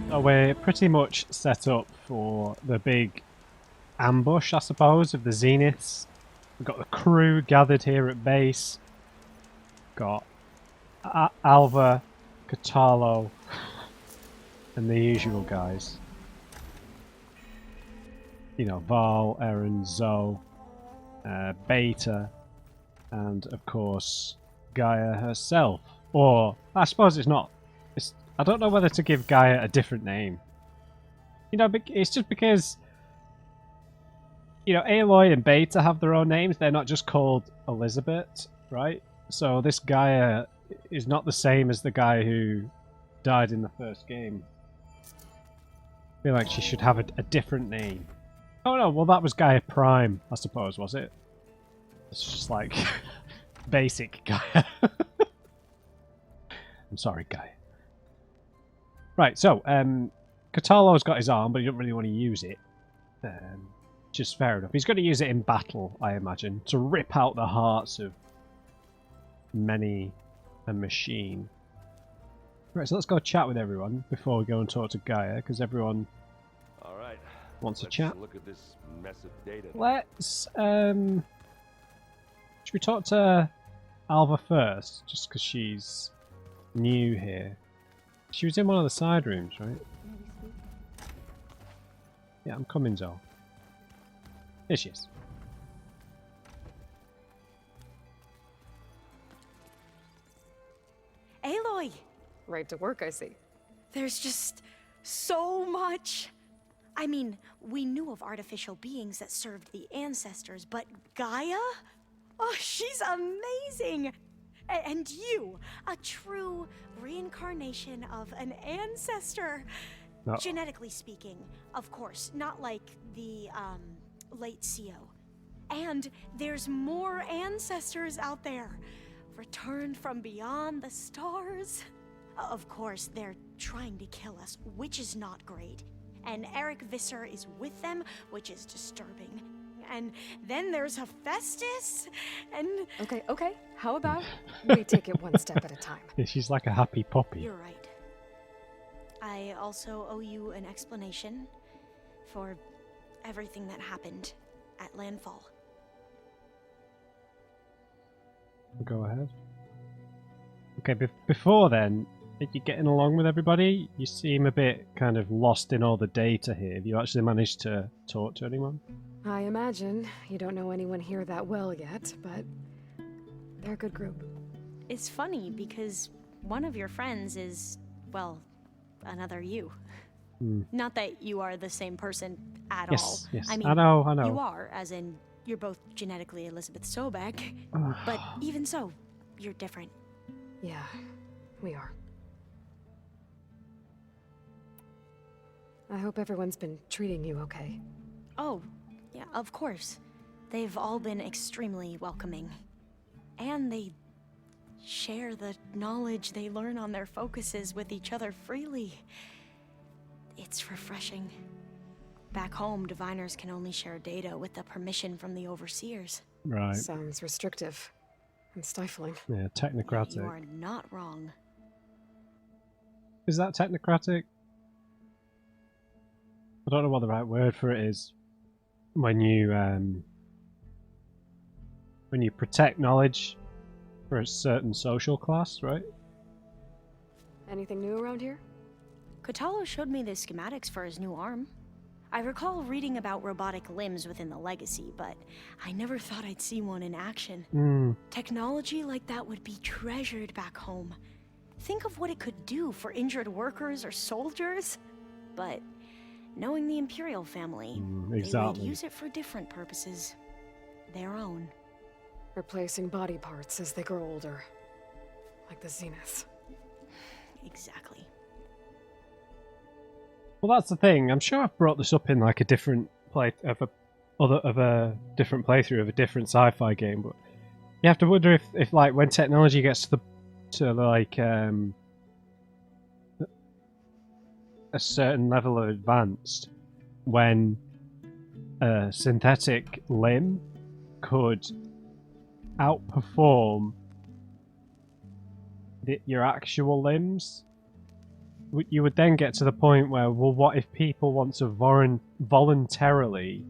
So we're pretty much set up for the big ambush, I suppose, of the Zeniths. We've got the crew gathered here at base. Got Alva, Catalo, and the usual guys. You know, Val, Eren, Zoe, Beta, and of course Gaia herself. Or I suppose it's not. I don't know whether to give Gaia a different name. You know, it's just because, you know, Aloy and Beta have their own names. They're not just called Elizabeth, right? So this Gaia is not the same as the guy who died in the first game. I feel like she should have a different name. Oh no, well that was Gaia Prime, I suppose, was it? It's just like basic Gaia. I'm sorry, Gaia. Right, so Catalo's got his arm, but he doesn't really want to use it. Just fair enough. He's going to use it in battle, I imagine, to rip out the hearts of many a machine. Right, so let's go chat with everyone before we go and talk to Gaia, because everyone wants to chat. Look at this mess of data. Let's should we talk to Alva first, just because she's new here? She was in one of the side rooms, right? Yeah, I'm coming, Zoe. Here she is. Aloy! Right to work, I see. There's just so much. I mean, we knew of artificial beings that served the ancestors, but Gaia? Oh, she's amazing! And you, a true reincarnation of an ancestor. No. Genetically speaking, of course, not like the, late CO. And there's more ancestors out there, returned from beyond the stars. Of course, they're trying to kill us, which is not great. And Eric Visser is with them, which is disturbing. And then there's Hephaestus, and... Okay. How about we take it one step at a time? Yeah, she's like a happy puppy. You're right. I also owe you an explanation for everything that happened at Landfall. Go ahead. Okay, before then, are you getting along with everybody? You seem a bit kind of lost in all the data here. Have you actually managed to talk to anyone? I imagine you don't know anyone here that well yet, but they're a good group. It's funny because one of your friends is, well, another you. Not that you are the same person at all. Yes, I mean, I know. you are, as in, you're both genetically Elizabeth Sobek, but even so, you're different. Yeah, we are. I hope everyone's been treating you okay. Oh, yeah, of course. They've all been extremely welcoming. And they share the knowledge they learn on their focuses with each other freely. It's refreshing. Back home, diviners can only share data with the permission from the overseers. Right. Sounds restrictive and stifling. Yeah, technocratic. You are not wrong. Is that technocratic? I don't know what the right word for it is. When you protect knowledge for a certain social class, right? Anything new around here? Catalo showed me the schematics for his new arm. I recall reading about robotic limbs within the Legacy, but I never thought I'd see one in action. Technology like that would be treasured back home. Think of what it could do for injured workers or soldiers. But knowing the Imperial family, they would use it for different purposes. Their own. Replacing body parts as they grow older. Like the Zeniths. Exactly. Well, that's the thing. I'm sure I've brought this up in like a different different playthrough of a different sci-fi game, but you have to wonder if like when technology gets to like a certain level of advanced, when a synthetic limb could outperform your actual limbs, you would then get to the point where, well, what if people want to voluntarily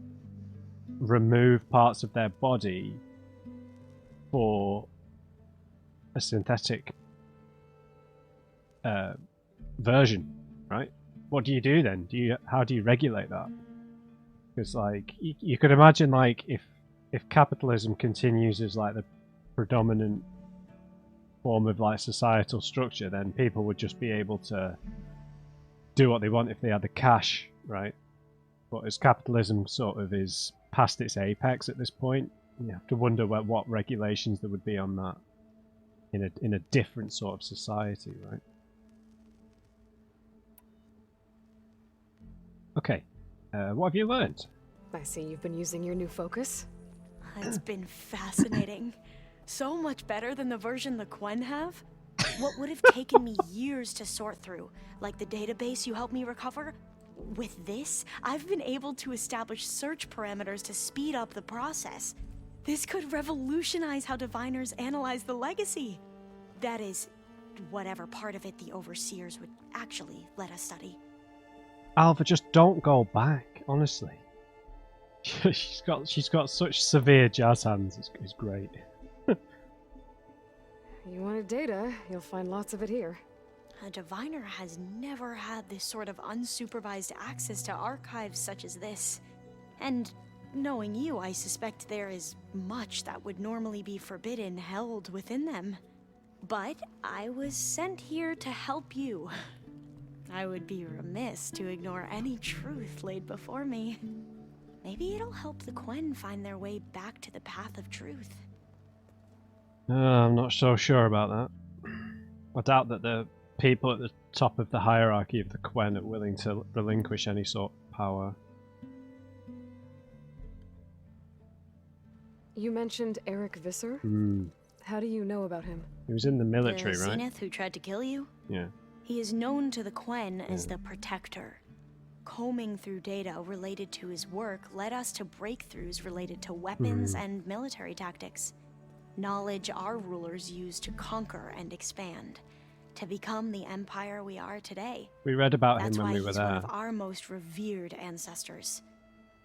remove parts of their body for a synthetic version, right? What do you do then? How do you regulate that? Because like you could imagine, like if capitalism continues as like the predominant form of like societal structure, then people would just be able to do what they want if they had the cash, right? But as capitalism sort of is past its apex at this point, you have to wonder what regulations there would be on that in a different sort of society, right? Okay, what have you learned? I see you've been using your new focus. It's been fascinating. So much better than the version the Quen have. What would have taken me years to sort through, like the database you helped me recover, with this, I've been able to establish search parameters to speed up the process. This could revolutionize how diviners analyze the legacy. That is, whatever part of it the overseers would actually let us study. Alva, just don't go back, honestly. she's got such severe jazz hands, it's great. You wanted data, you'll find lots of it here. A diviner has never had this sort of unsupervised access to archives such as this. And knowing you, I suspect there is much that would normally be forbidden held within them. But I was sent here to help you. I would be remiss to ignore any truth laid before me. Maybe it'll help the Quen find their way back to the path of truth. I'm not so sure about that. I doubt that the people at the top of the hierarchy of the Quen are willing to relinquish any sort of power. You mentioned Eric Visser? How do you know about him? He was in the military, the right? Zenith who tried to kill you? Yeah. He is known to the Quen as the Protector. Combing through data related to his work led us to breakthroughs related to weapons and military tactics. Knowledge our rulers used to conquer and expand, to become the empire we are today. We read about him That's when why we were he's there. one of our most revered ancestors.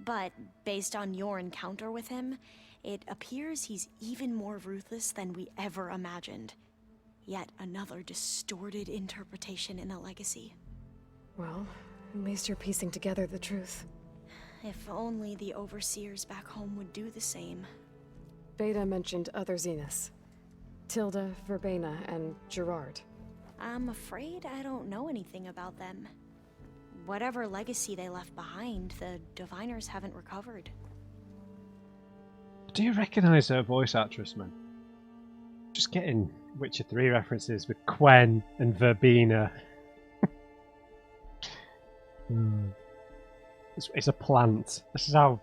But based on your encounter with him, it appears he's even more ruthless than we ever imagined. Yet another distorted interpretation in the legacy. Well, at least you're piecing together the truth. If only the overseers back home would do the same. Beta mentioned other Zeniths. Tilda, Verbena, and Gerard. I'm afraid I don't know anything about them. Whatever legacy they left behind, the diviners haven't recovered. Do you recognise her voice actress, man? Just getting Witcher 3 references with Quen and Verbena. It's a plant. This is how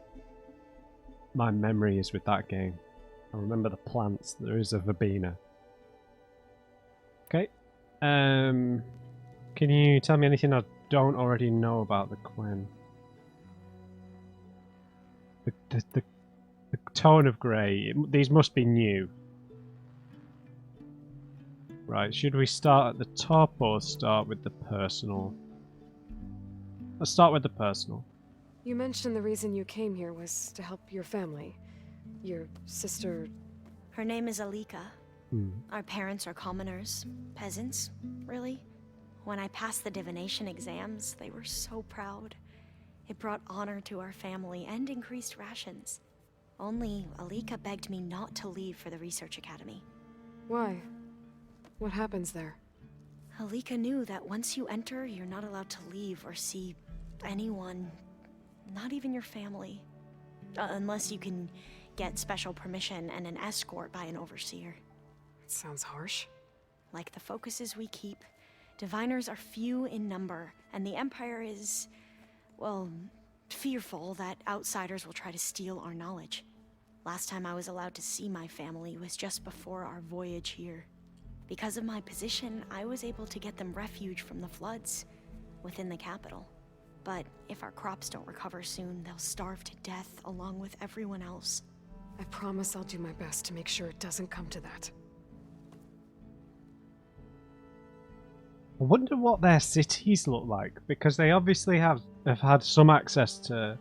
my memory is with that game. I remember the plants. There is a Verbena. Okay. Can you tell me anything I don't already know about the Quen? The tone of grey. These must be new. Right, should we start at the top or start with the personal? Let's start with the personal. You mentioned the reason you came here was to help your family. Your sister... Her name is Alika. Our parents are commoners. Peasants, really. When I passed the divination exams, they were so proud. It brought honor to our family and increased rations. Only Alika begged me not to leave for the research academy. Why? What happens there? Alika knew that once you enter, you're not allowed to leave or see anyone, not even your family. Unless you can get special permission and an escort by an overseer. It sounds harsh. Like the focuses we keep, diviners are few in number, and the Empire is, well, fearful that outsiders will try to steal our knowledge. Last time I was allowed to see my family was just before our voyage here. Because of my position, I was able to get them refuge from the floods within the capital. But if our crops don't recover soon, they'll starve to death along with everyone else. I promise I'll do my best to make sure it doesn't come to that. I wonder what their cities look like, because they obviously have had some access to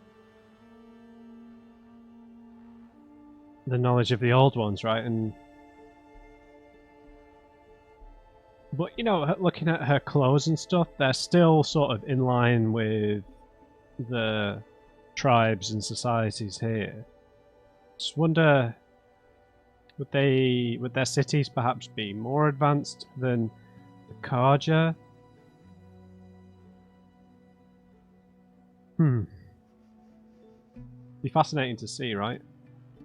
the knowledge of the old ones, right? But you know, looking at her clothes and stuff, they're still sort of in line with the tribes and societies here. Just wonder, would their cities perhaps be more advanced than the Karja? Be fascinating to see, right?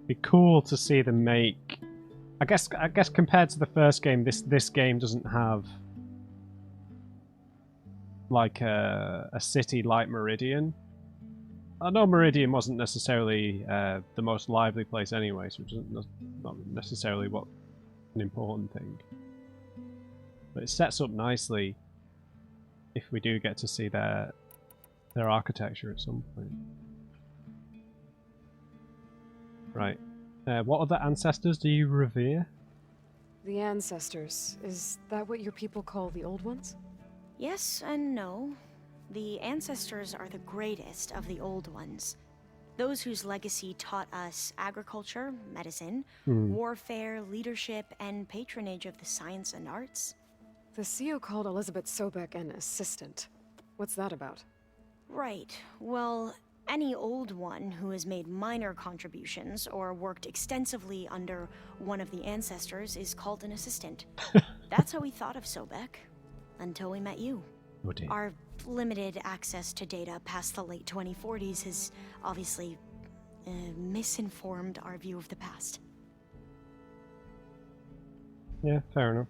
Be cool to see them make. I guess compared to the first game, this game doesn't have like a city like Meridian. I know Meridian wasn't necessarily the most lively place anyway, so it's not necessarily an important thing. But it sets up nicely if we do get to see their architecture at some point. Right. What other ancestors do you revere? The ancestors. Is that what your people call the old ones? Yes and no. The ancestors are the greatest of the old ones. Those whose legacy taught us agriculture, medicine, warfare, leadership, and patronage of the science and arts. The CEO called Elizabeth Sobek an assistant. What's that about? Right. Well, any old one who has made minor contributions or worked extensively under one of the ancestors is called an assistant. That's how we thought of Sobek, until we met you. Oh dear. Our limited access to data past the late 2040s has obviously misinformed our view of the past. Yeah, fair enough.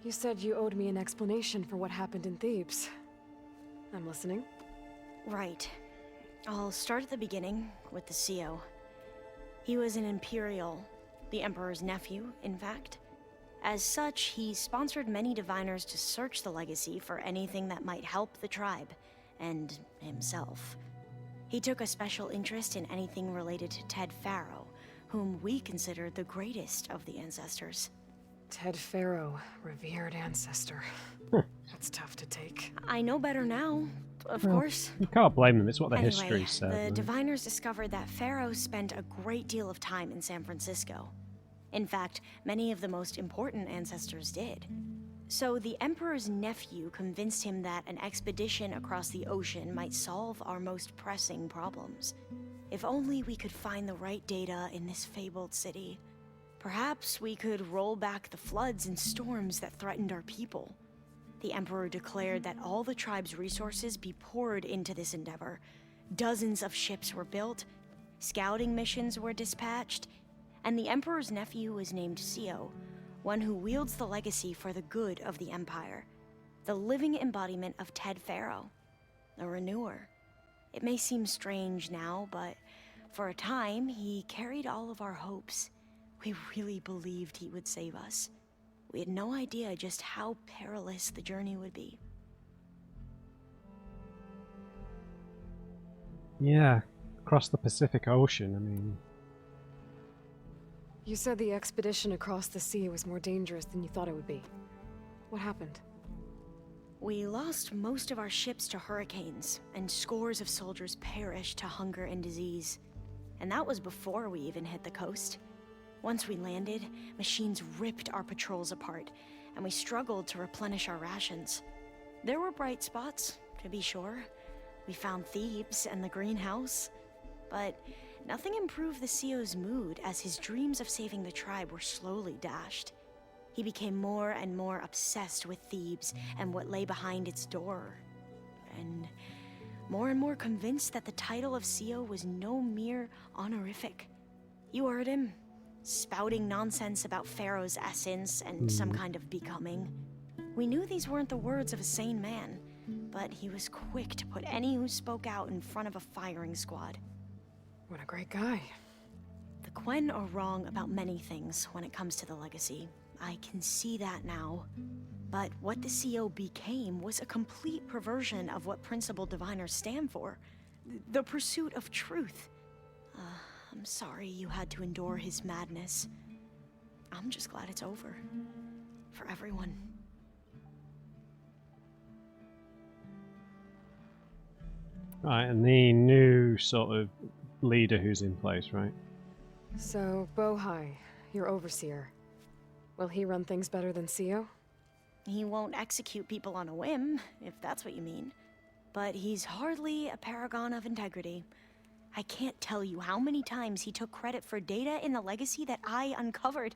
You said you owed me an explanation for what happened in Thebes. I'm listening. Right. I'll start at the beginning with the CEO. He was an Imperial, the Emperor's nephew, in fact. As such, he sponsored many diviners to search the legacy for anything that might help the tribe, and himself. He took a special interest in anything related to Ted Faro, whom we consider the greatest of the ancestors. Ted Faro, revered ancestor. That's tough to take. I know better now, of course. You can't blame them, it's what the Anyway, history said. the right? diviners discovered that Faro spent a great deal of time in San Francisco. In fact, many of the most important ancestors did. So the Emperor's nephew convinced him that an expedition across the ocean might solve our most pressing problems. If only we could find the right data in this fabled city. Perhaps we could roll back the floods and storms that threatened our people. The Emperor declared that all the tribe's resources be poured into this endeavor. Dozens of ships were built, scouting missions were dispatched, and the Emperor's nephew was named CEO, one who wields the legacy for the good of the Empire. The living embodiment of Ted Faro, a renewer. It may seem strange now, but for a time, he carried all of our hopes. We really believed he would save us. We had no idea just how perilous the journey would be. Yeah, across the Pacific Ocean, I mean... You said the expedition across the sea was more dangerous than you thought it would be. What happened? We lost most of our ships to hurricanes, and scores of soldiers perished to hunger and disease. And that was before we even hit the coast. Once we landed, machines ripped our patrols apart, and we struggled to replenish our rations. There were bright spots, to be sure. We found Thebes and the greenhouse, but nothing improved the CEO's mood as his dreams of saving the tribe were slowly dashed. He became more and more obsessed with Thebes and what lay behind its door, and more convinced that the title of CEO was no mere honorific. You heard him. Spouting nonsense about Pharaoh's essence and some kind of becoming. We knew these weren't the words of a sane man, but he was quick to put any who spoke out in front of a firing squad. What a great guy. The Quen are wrong about many things when it comes to the legacy. I can see that now. But what the CEO became was a complete perversion of what principal diviners stand for. The pursuit of truth. I'm sorry you had to endure his madness. I'm just glad it's over. For everyone. Right, and the new sort of leader who's in place, right? So, Bohai, your overseer. Will he run things better than Sio? He won't execute people on a whim, if that's what you mean. But he's hardly a paragon of integrity. I can't tell you how many times he took credit for data in the legacy that I uncovered.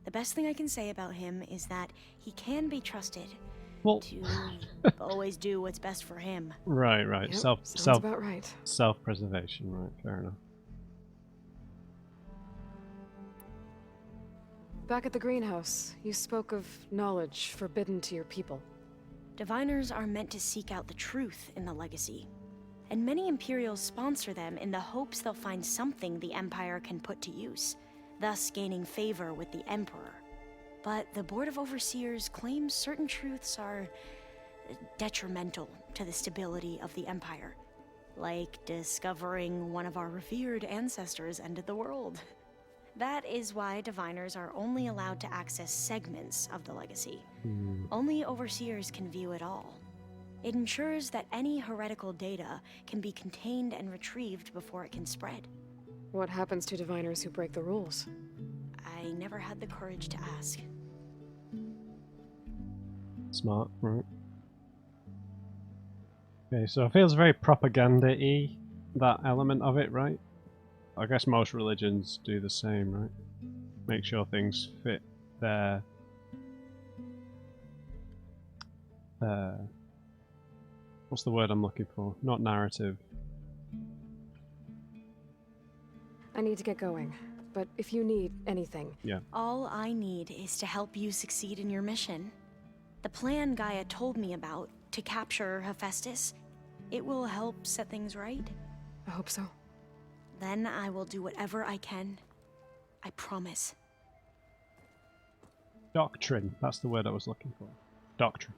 The best thing I can say about him is that he can be trusted to always do what's best for him. Right. Yep, sounds about right. Self-preservation, right? Fair enough. Back at the greenhouse, you spoke of knowledge forbidden to your people. Diviners are meant to seek out the truth in the legacy, and many Imperials sponsor them in the hopes they'll find something the Empire can put to use, thus gaining favor with the Emperor. But the Board of Overseers claims certain truths are detrimental to the stability of the Empire, like discovering one of our revered ancestors ended the world. That is why Diviners are only allowed to access segments of the legacy. Only Overseers can view it all. It ensures that any heretical data can be contained and retrieved before it can spread. What happens to Diviners who break the rules? I never had the courage to ask. Smart, right? Okay, so it feels very propaganda-y, that element of it, right? I guess most religions do the same, right? Make sure things fit their what's the word I'm looking for? Not narrative. I need to get going, but if you need anything... Yeah. All I need is to help you succeed in your mission. The plan Gaia told me about, to capture Hephaestus, it will help set things right. I hope so. Then I will do whatever I can. I promise. Doctrine. That's the word I was looking for. Doctrine.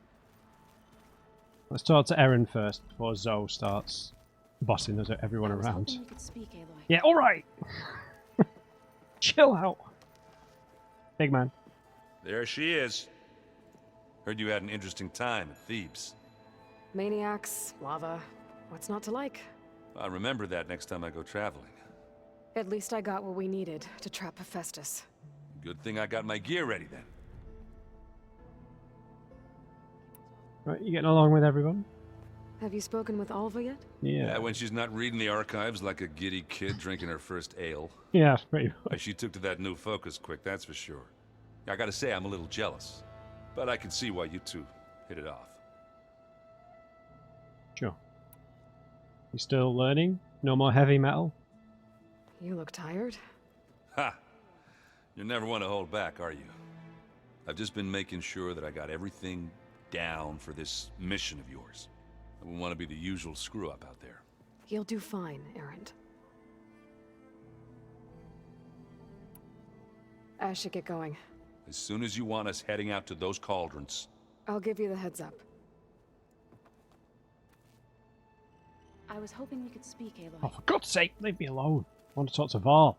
Let's talk to Erin first before Zoe starts bossing us everyone around. You could speak, Aloy. Yeah, alright! Chill out. Big man. There she is. Heard you had an interesting time at Thebes. Maniacs, lava, what's not to like? I'll remember that next time I go traveling. At least I got what we needed to trap Hephaestus. Good thing I got my gear ready then. Right, you getting along with everyone? Have you spoken with Alva yet? Yeah. When she's not reading the archives like a giddy kid drinking her first ale. Yeah, pretty much. But she took to that new focus quick, that's for sure. I gotta say, I'm a little jealous. But I can see why you two hit it off. Sure. You still learning? No more heavy metal? You look tired. Ha! You never want to hold back, are you? I've just been making sure that I got everything down for this mission of yours. I wouldn't want to be the usual screw-up out there. You'll do fine, Erend. I should get going. As soon as you want us heading out to those cauldrons. I'll give you the heads up. I was hoping we could speak, Aloy. Oh, for God's sake, leave me alone. I want to talk to Val.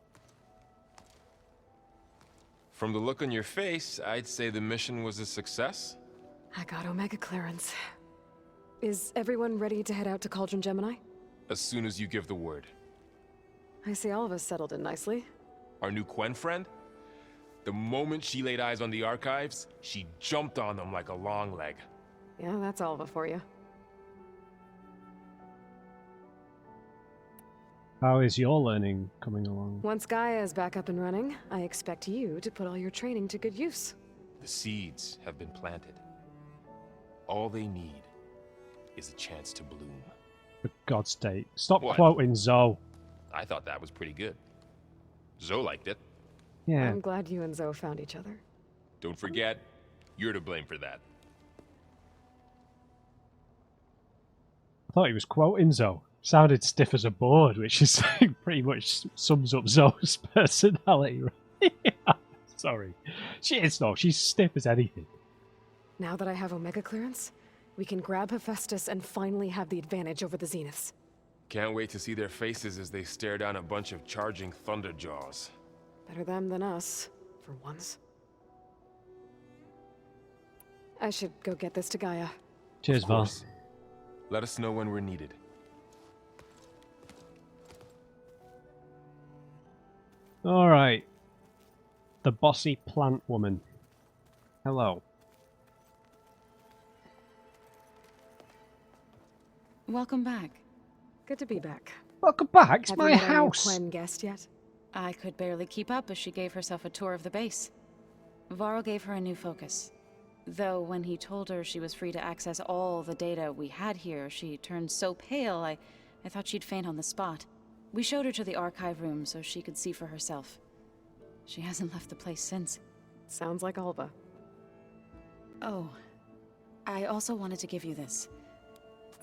From the look on your face, I'd say the mission was a success. I got Omega clearance. Is everyone ready to head out to Cauldron Gemini? As soon as you give the word. I see all of us settled in nicely. Our new Quen friend? The moment she laid eyes on the archives, she jumped on them like a long leg. Yeah, that's Alva for you. How is your learning coming along? Once Gaia is back up and running, I expect you to put all your training to good use. The seeds have been planted. All they need is a chance to bloom. For God's sake, stop What? quoting Zoe. I thought that was pretty good. Zoe liked it. Yeah. I'm glad you and Zoe found each other. Don't forget, you're to blame for that. I thought he was quoting Zoe. Sounded stiff as a board, which is pretty much sums up Zoe's personality, right? Sorry. She is though, she's stiff as anything. Now that I have Omega clearance, we can grab Hephaestus and finally have the advantage over the Zeniths. Can't wait to see their faces as they stare down a bunch of charging Thunderjaws. Better them than us, for once. I should go get this to Gaia. Cheers, Of Val. course. Let us know when we're needed. Alright. The bossy plant woman. Hello. Welcome back. Good to be back. Welcome back, it's Have my you met our new house! Quen guest yet? I could barely keep up as she gave herself a tour of the base. Varl gave her a new focus. Though when he told her she was free to access all the data we had here, she turned so pale I thought she'd faint on the spot. We showed her to the archive room so she could see for herself. She hasn't left the place since. Sounds like Alba. Oh, I also wanted to give you this.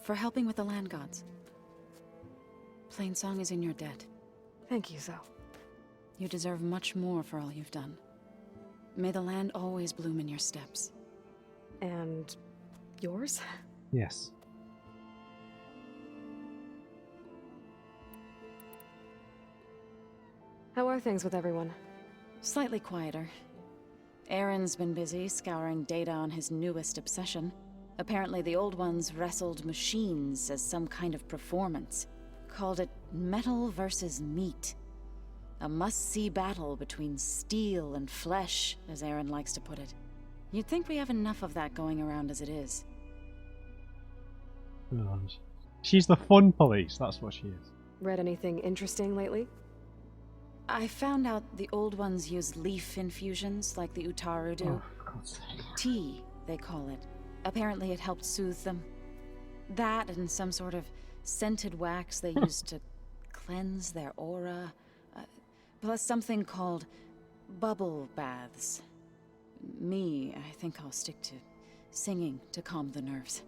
For helping with the land gods. Plainsong is in your debt. Thank you, Zoe. You deserve much more for all you've done. May the land always bloom in your steps. And yours? Yes. How are things with everyone? Slightly quieter. Aaron's been busy scouring data on his newest obsession. Apparently the old ones wrestled machines as some kind of performance. Called it metal versus meat. A must-see battle between steel and flesh, as Aaron likes to put it. You'd think we have enough of that going around as it is. Oh, she's the fun police, that's what she is. Read anything interesting lately? I found out the old ones use leaf infusions like the Utaru do. Oh, for God's sake. Tea, they call it. Apparently it helped soothe them. That and some sort of scented wax they used to cleanse their aura. Plus something called bubble baths. Me, I think I'll stick to singing to calm the nerves.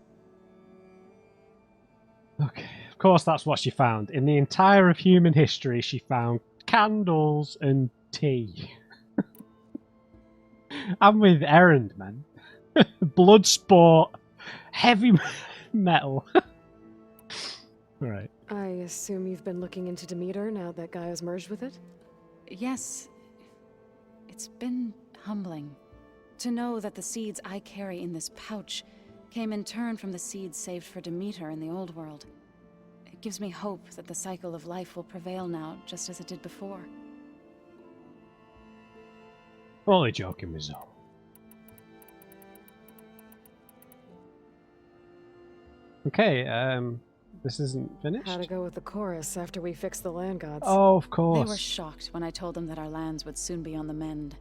Okay, of course that's what she found. In the entire of human history, she found candles and tea. I'm with Errand, man. Blood sport, heavy metal. Right. I assume you've been looking into Demeter now that Gaia's merged with it? Yes, it's been humbling to know that the seeds I carry in this pouch came in turn from the seeds saved for Demeter in the old world. It gives me hope that the cycle of life will prevail now, just as it did before. Only joking with Zoe. Okay, this isn't finished? How'd it go with the chorus after we fixed the land gods? Oh, of They course. were shocked when I told them that our lands would soon be on the mend.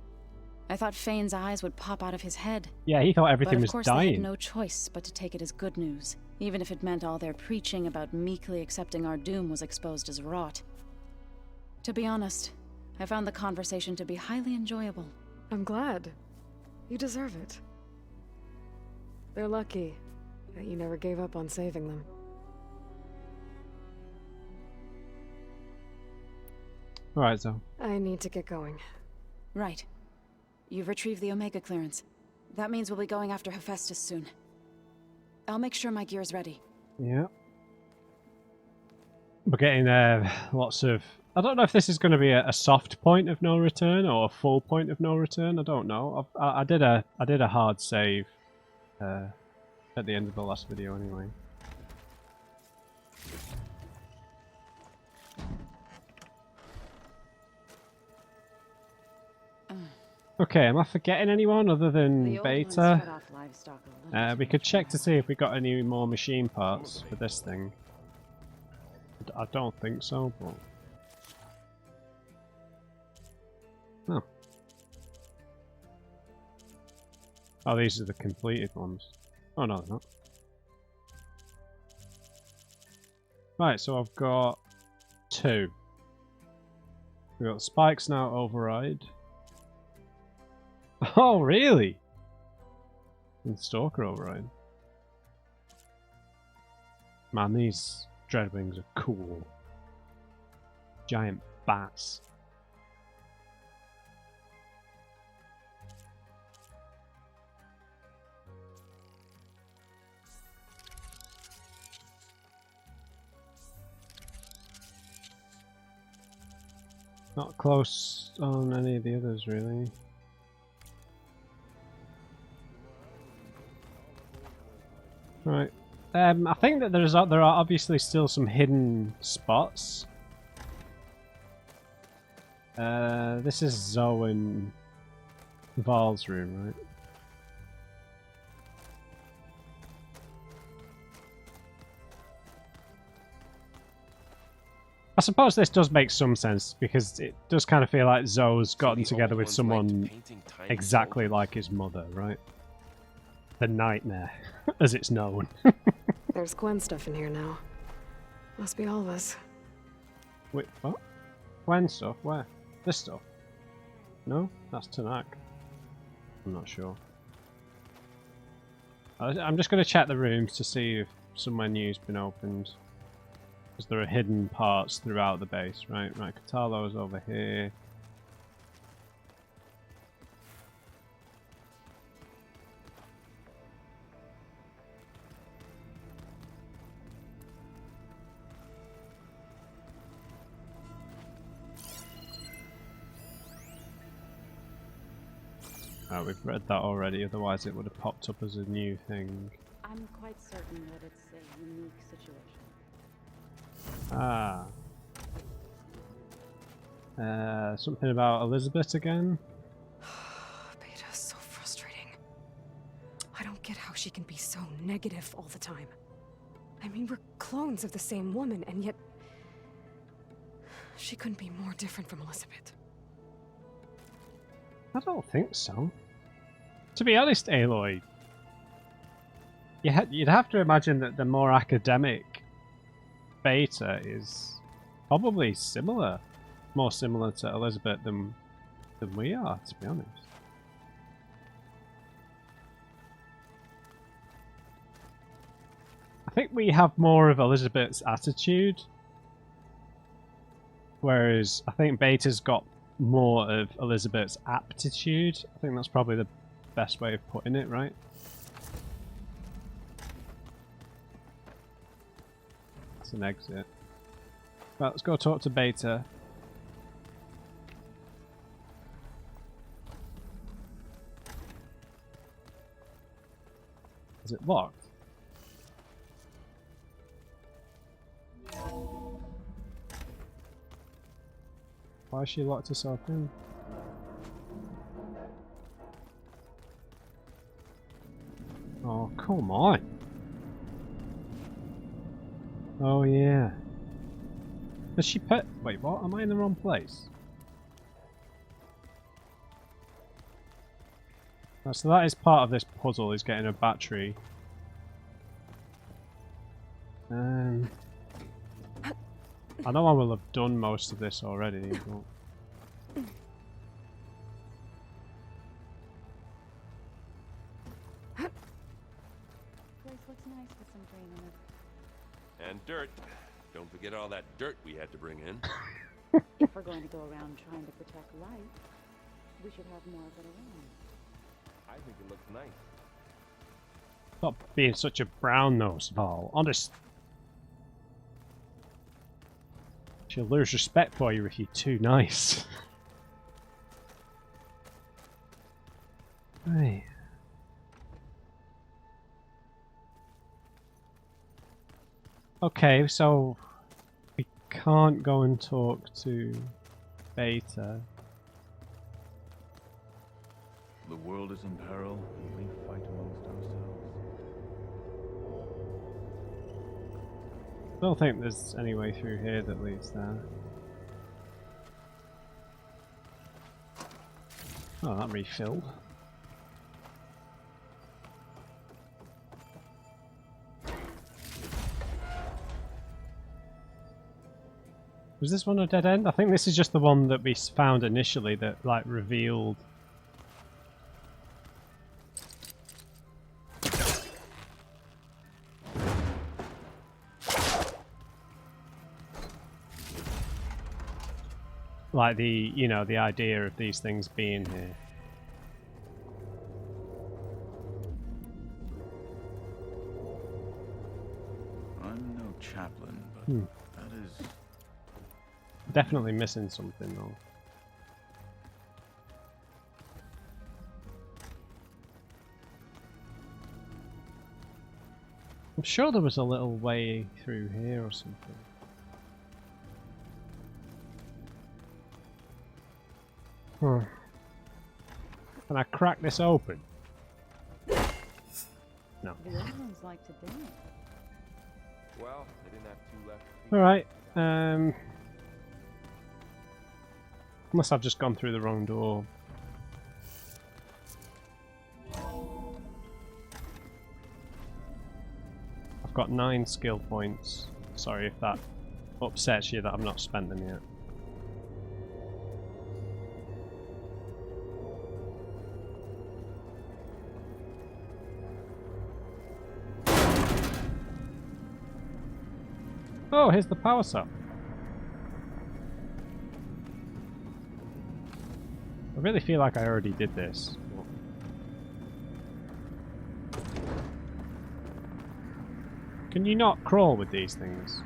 I thought Fane's eyes would pop out of his head. Yeah, he thought everything But of was course they dying. had no choice but to take it as good news, even if it meant all their preaching about meekly accepting our doom was exposed as rot. To be honest, I found the conversation to be highly enjoyable. I'm glad. You deserve it. They're lucky that you never gave up on saving them. Alright, Zoe. I need to get going. Right. You've retrieved the Omega clearance. That means we'll be going after Hephaestus soon. I'll make sure my gear's ready. Yeah. We're getting lots of... I don't know if this is going to be a soft point of no return or a full point of no return. I don't know. I did a hard save at the end of the last video anyway. Okay, am I forgetting anyone other than Beta? We could check to see if we got any more machine parts for this thing. I don't think so, but... Oh. Oh, these are the completed ones. Oh, no, they're not. Right, so I've got 2. We've got spikes now override. Oh, really? And Stalker override. Man, these Dreadwings are cool. Giant bats. Not close on any of the others, really. Right. I think that there are obviously still some hidden spots. This is Zoe and Val's room, right? I suppose this does make some sense because it does kind of feel like Zoe's gotten together with someone exactly like his mother, right? The nightmare, as it's known. There's Gwen stuff in here now. Must be all of us. Wait, what? When stuff? Where? This stuff? No? That's Tanak. I'm not sure. I'm just going to check the rooms to see if somewhere new's been opened. Because there are hidden parts throughout the base, right? Right, Katalo's over here. Oh, we've read that already, otherwise it would have popped up as a new thing. I'm quite certain that it's a unique situation. Ah. Something about Elizabeth again? Beta's so frustrating. I don't get how she can be so negative all the time. I mean, we're clones of the same woman, and yet... she couldn't be more different from Elizabeth. I don't think so. To be honest, Aloy, you'd have to imagine that the more academic Beta is probably similar, more similar to Elizabeth than we are, to be honest. I think we have more of Elizabeth's attitude, whereas I think Beta's got more of Elizabeth's aptitude. I think that's probably the best way of putting it, right? It's an exit. Well, let's go talk to Beta. Is it locked? Why has she locked herself in? Oh, come on. Oh, yeah. Has she put... Wait, what? Am I in the wrong place? Oh, so that is part of this puzzle, is getting a battery. I know I will have done most of this already, but... Place looks nice with some green in it. And dirt. Don't forget all that dirt we had to bring in. If we're going to go around trying to protect light, we should have more of it around. I think it looks nice. Stop being such a brown nose, Val. Honest. She'll lose respect for you if you're too nice. Right. Okay, so we can't go and talk to Beta. The world is in peril, and we fight amongst ourselves. I don't think there's any way through here that leads there. Oh, that refilled. Was this one a dead end? I think this is just the one that we found initially that, like, revealed... like the, you know, the idea of these things being here. I'm no chaplain, but that is... Definitely missing something though. I'm sure there was a little way through here or something. Can I crack this open? No. The other ones like to dance. Well, they didn't have two left. Alright, unless I've just gone through the wrong door. I've got 9 skill points. Sorry if that upsets you that I've not spent them yet. Oh, here's the power cell. I really feel like I already did this. Can you not crawl with these things?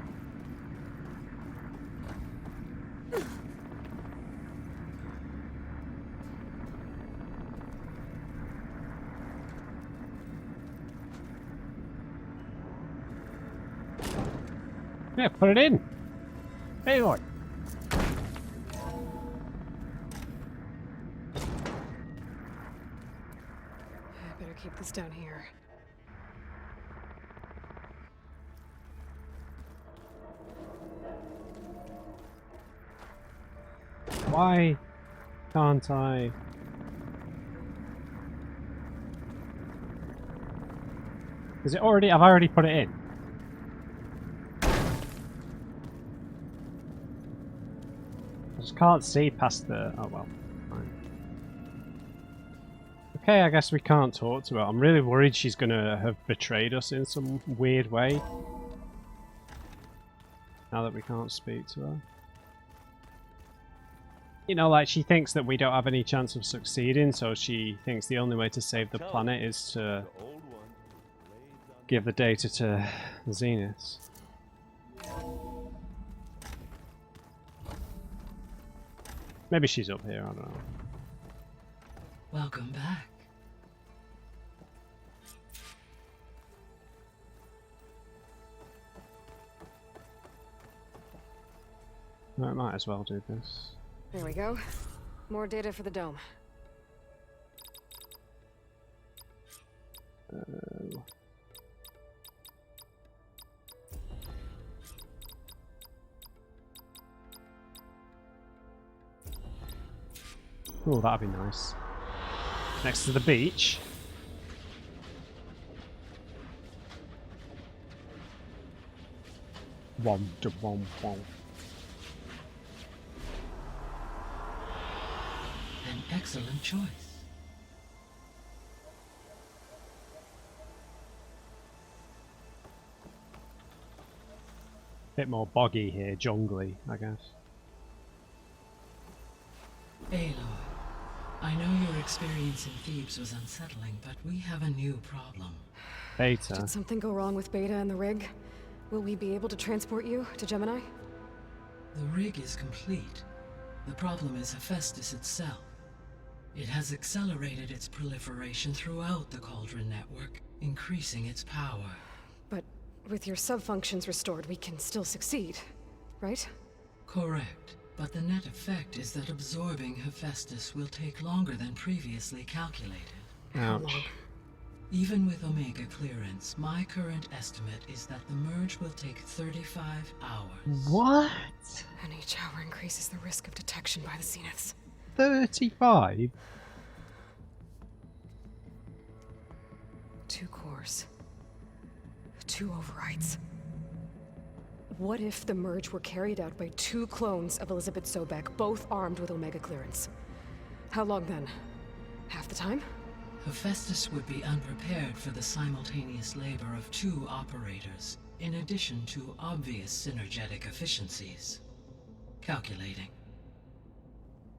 Yeah, put it in. Aloy. I better keep this down here. Why can't I? Is it already? I've already put it in. I just can't see past the. Oh well. Fine. Okay, I guess we can't talk to her. I'm really worried she's gonna have betrayed us in some weird way. Now that we can't speak to her. You know, like she thinks that we don't have any chance of succeeding, so she thinks the only way to save the planet is to give the data to the Zeniths. Maybe she's up here, I don't know. Welcome back. I might as well do this. There we go. More data for the dome. Oh, that'd be nice. Next to the beach. Wom, da, wom, wom. An excellent choice. Bit more boggy here, jungly, I guess. Aloy, I know your experience in Thebes was unsettling, but we have a new problem. Beta. Did something go wrong with Beta and the rig? Will we be able to transport you to Gemini? The rig is complete. The problem is Hephaestus itself. It has accelerated its proliferation throughout the Cauldron network, increasing its power. But with your sub-functions restored, we can still succeed, right? Correct. But the net effect is that absorbing Hephaestus will take longer than previously calculated. How long? Even with Omega clearance, my current estimate is that the merge will take 35 hours. What? And each hour increases the risk of detection by the Zeniths. 35? 2 cores. 2 overrides. What if the merge were carried out by 2 clones of Elizabeth Sobek, both armed with Omega clearance? How long then? Half the time? Hephaestus would be unprepared for the simultaneous labor of 2 operators, in addition to obvious synergetic efficiencies. Calculating.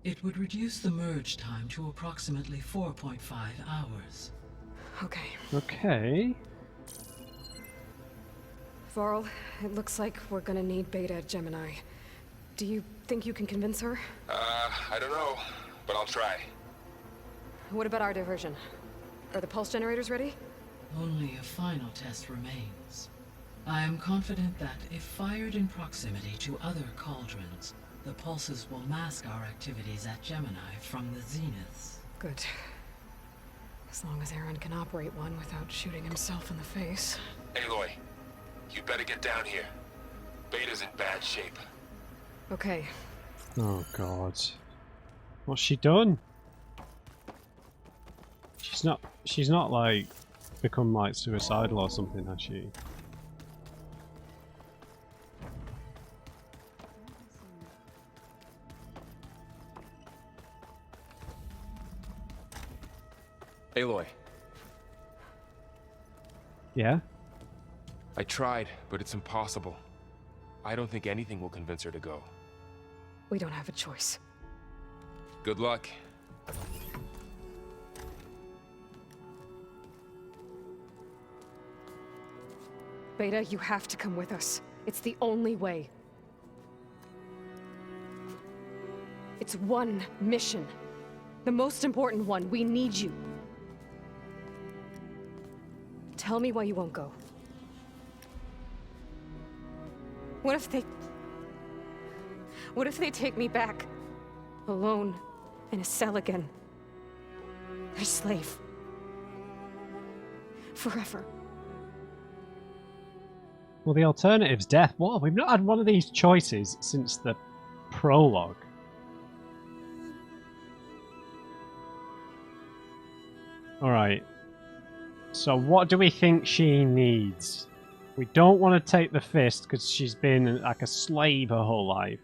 It would reduce the merge time to approximately 4.5 hours. Okay. Okay. Varl, it looks like we're gonna need Beta at Gemini. Do you think you can convince her? I don't know, but I'll try. What about our diversion? Are the pulse generators ready? Only a final test remains. I am confident that if fired in proximity to other cauldrons, the pulses will mask our activities at Gemini from the zeniths. Good. As long as Aaron can operate one without shooting himself in the face. Aloy, you better get down here. Beta's in bad shape. Okay. Oh god. What's she done? She's not like become like suicidal or something, has she? Aloy, Yeah? I tried, but it's impossible. I don't think anything will convince her to go. We don't have a choice. Good luck. Beta, you have to come with us. It's the only way. It's one mission. The most important one. We need you. Tell me why you won't go. What if they take me back? Alone, in a cell again. A slave. Forever. Well, the alternative's death. What? We've not had one of these choices since the prologue. Alright. So what do we think she needs? We don't want to take the fist because she's been like a slave her whole life.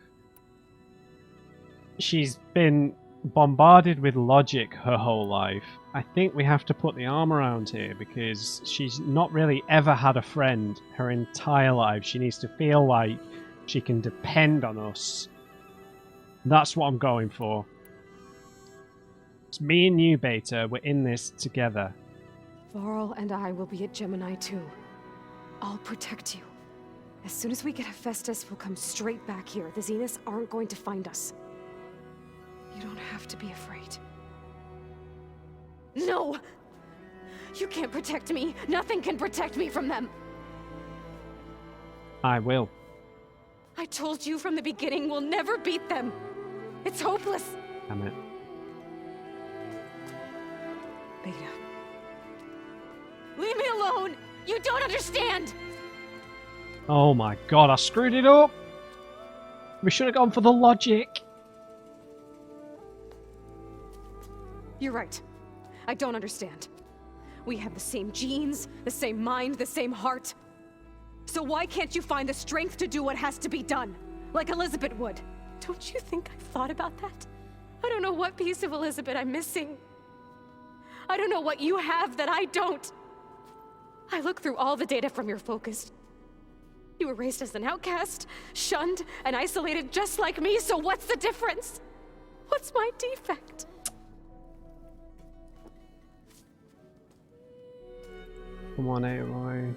She's been bombarded with logic her whole life. I think we have to put the arm around here because she's not really ever had a friend her entire life. She needs to feel like she can depend on us. That's what I'm going for. It's me and you, Beta. We're in this together. Varl and I will be at Gemini too. I'll protect you. As soon as we get Hephaestus, we'll come straight back here. The Zeniths aren't going to find us. You don't have to be afraid. No! You can't protect me. Nothing can protect me from them. I will. I told you from the beginning we'll never beat them. It's hopeless. Damn it. Beta. Leave me alone! You don't understand! Oh my god, I screwed it up! We should have gone for the logic. You're right. I don't understand. We have the same genes, the same mind, the same heart. So why can't you find the strength to do what has to be done? Like Elizabeth would. Don't you think I've thought about that? I don't know what piece of Elizabeth I'm missing. I don't know what you have that I don't. I look through all the data from your focus. You were raised as an outcast, shunned, and isolated just like me, so what's the difference? What's my defect? Come on, Aloy.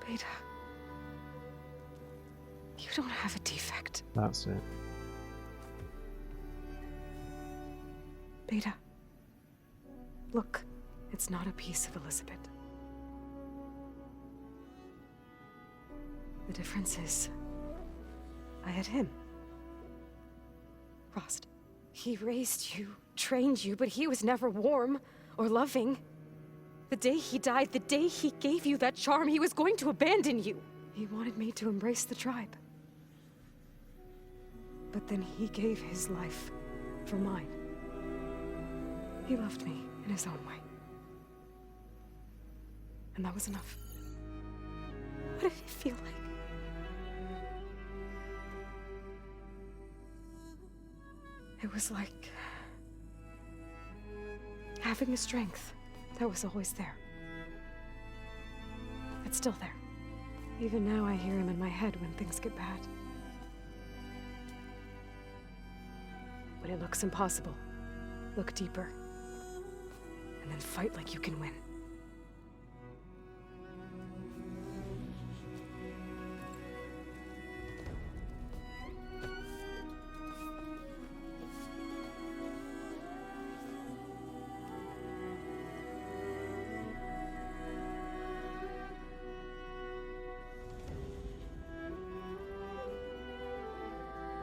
Beta. You don't have a defect. That's it. Beta. Look, it's not a piece of Elizabeth. The difference is, I had him. Frost. He raised you, trained you, but he was never warm or loving. The day he died, the day he gave you that charm, he was going to abandon you. He wanted me to embrace the tribe. But then he gave his life for mine. He loved me in his own way. And that was enough. What did it feel like? It was like having a strength that was always there. It's still there. Even now I hear him in my head when things get bad. When it looks impossible, look deeper. And then fight like you can win.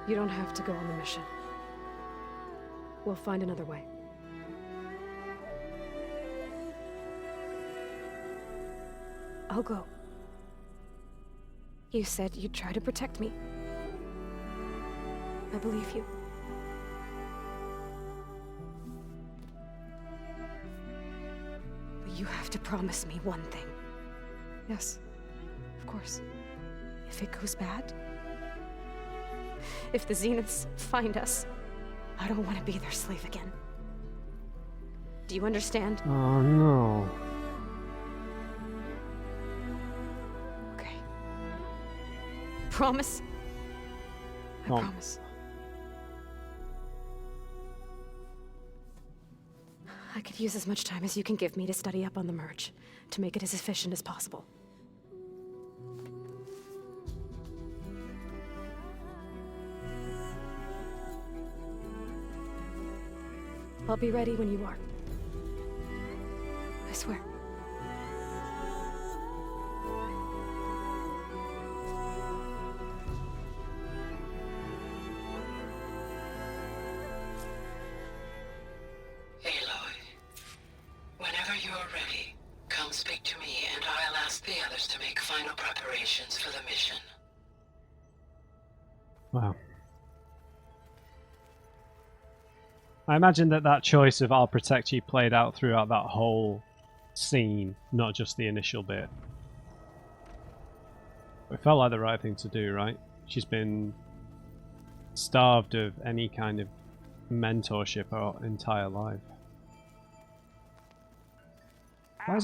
You don't have to go on the mission. We'll find another way. I'll go. You said you'd try to protect me. I believe you. But you have to promise me one thing. Yes, of course. If it goes bad, if the Zeniths find us, I don't want to be their slave again. Do you understand? Oh no. Okay. Promise? I No. promise. I could use as much time as you can give me to study up on the merge, to make it as efficient as possible. I'll be ready when you are. I swear. Aloy, whenever you're ready, come speak to me and I'll ask the others to make final preparations for the mission. Wow. I imagine that choice of "I'll protect you" played out throughout that whole scene, not just the initial bit. It felt like the right thing to do, right? She's been starved of any kind of mentorship her entire life. Why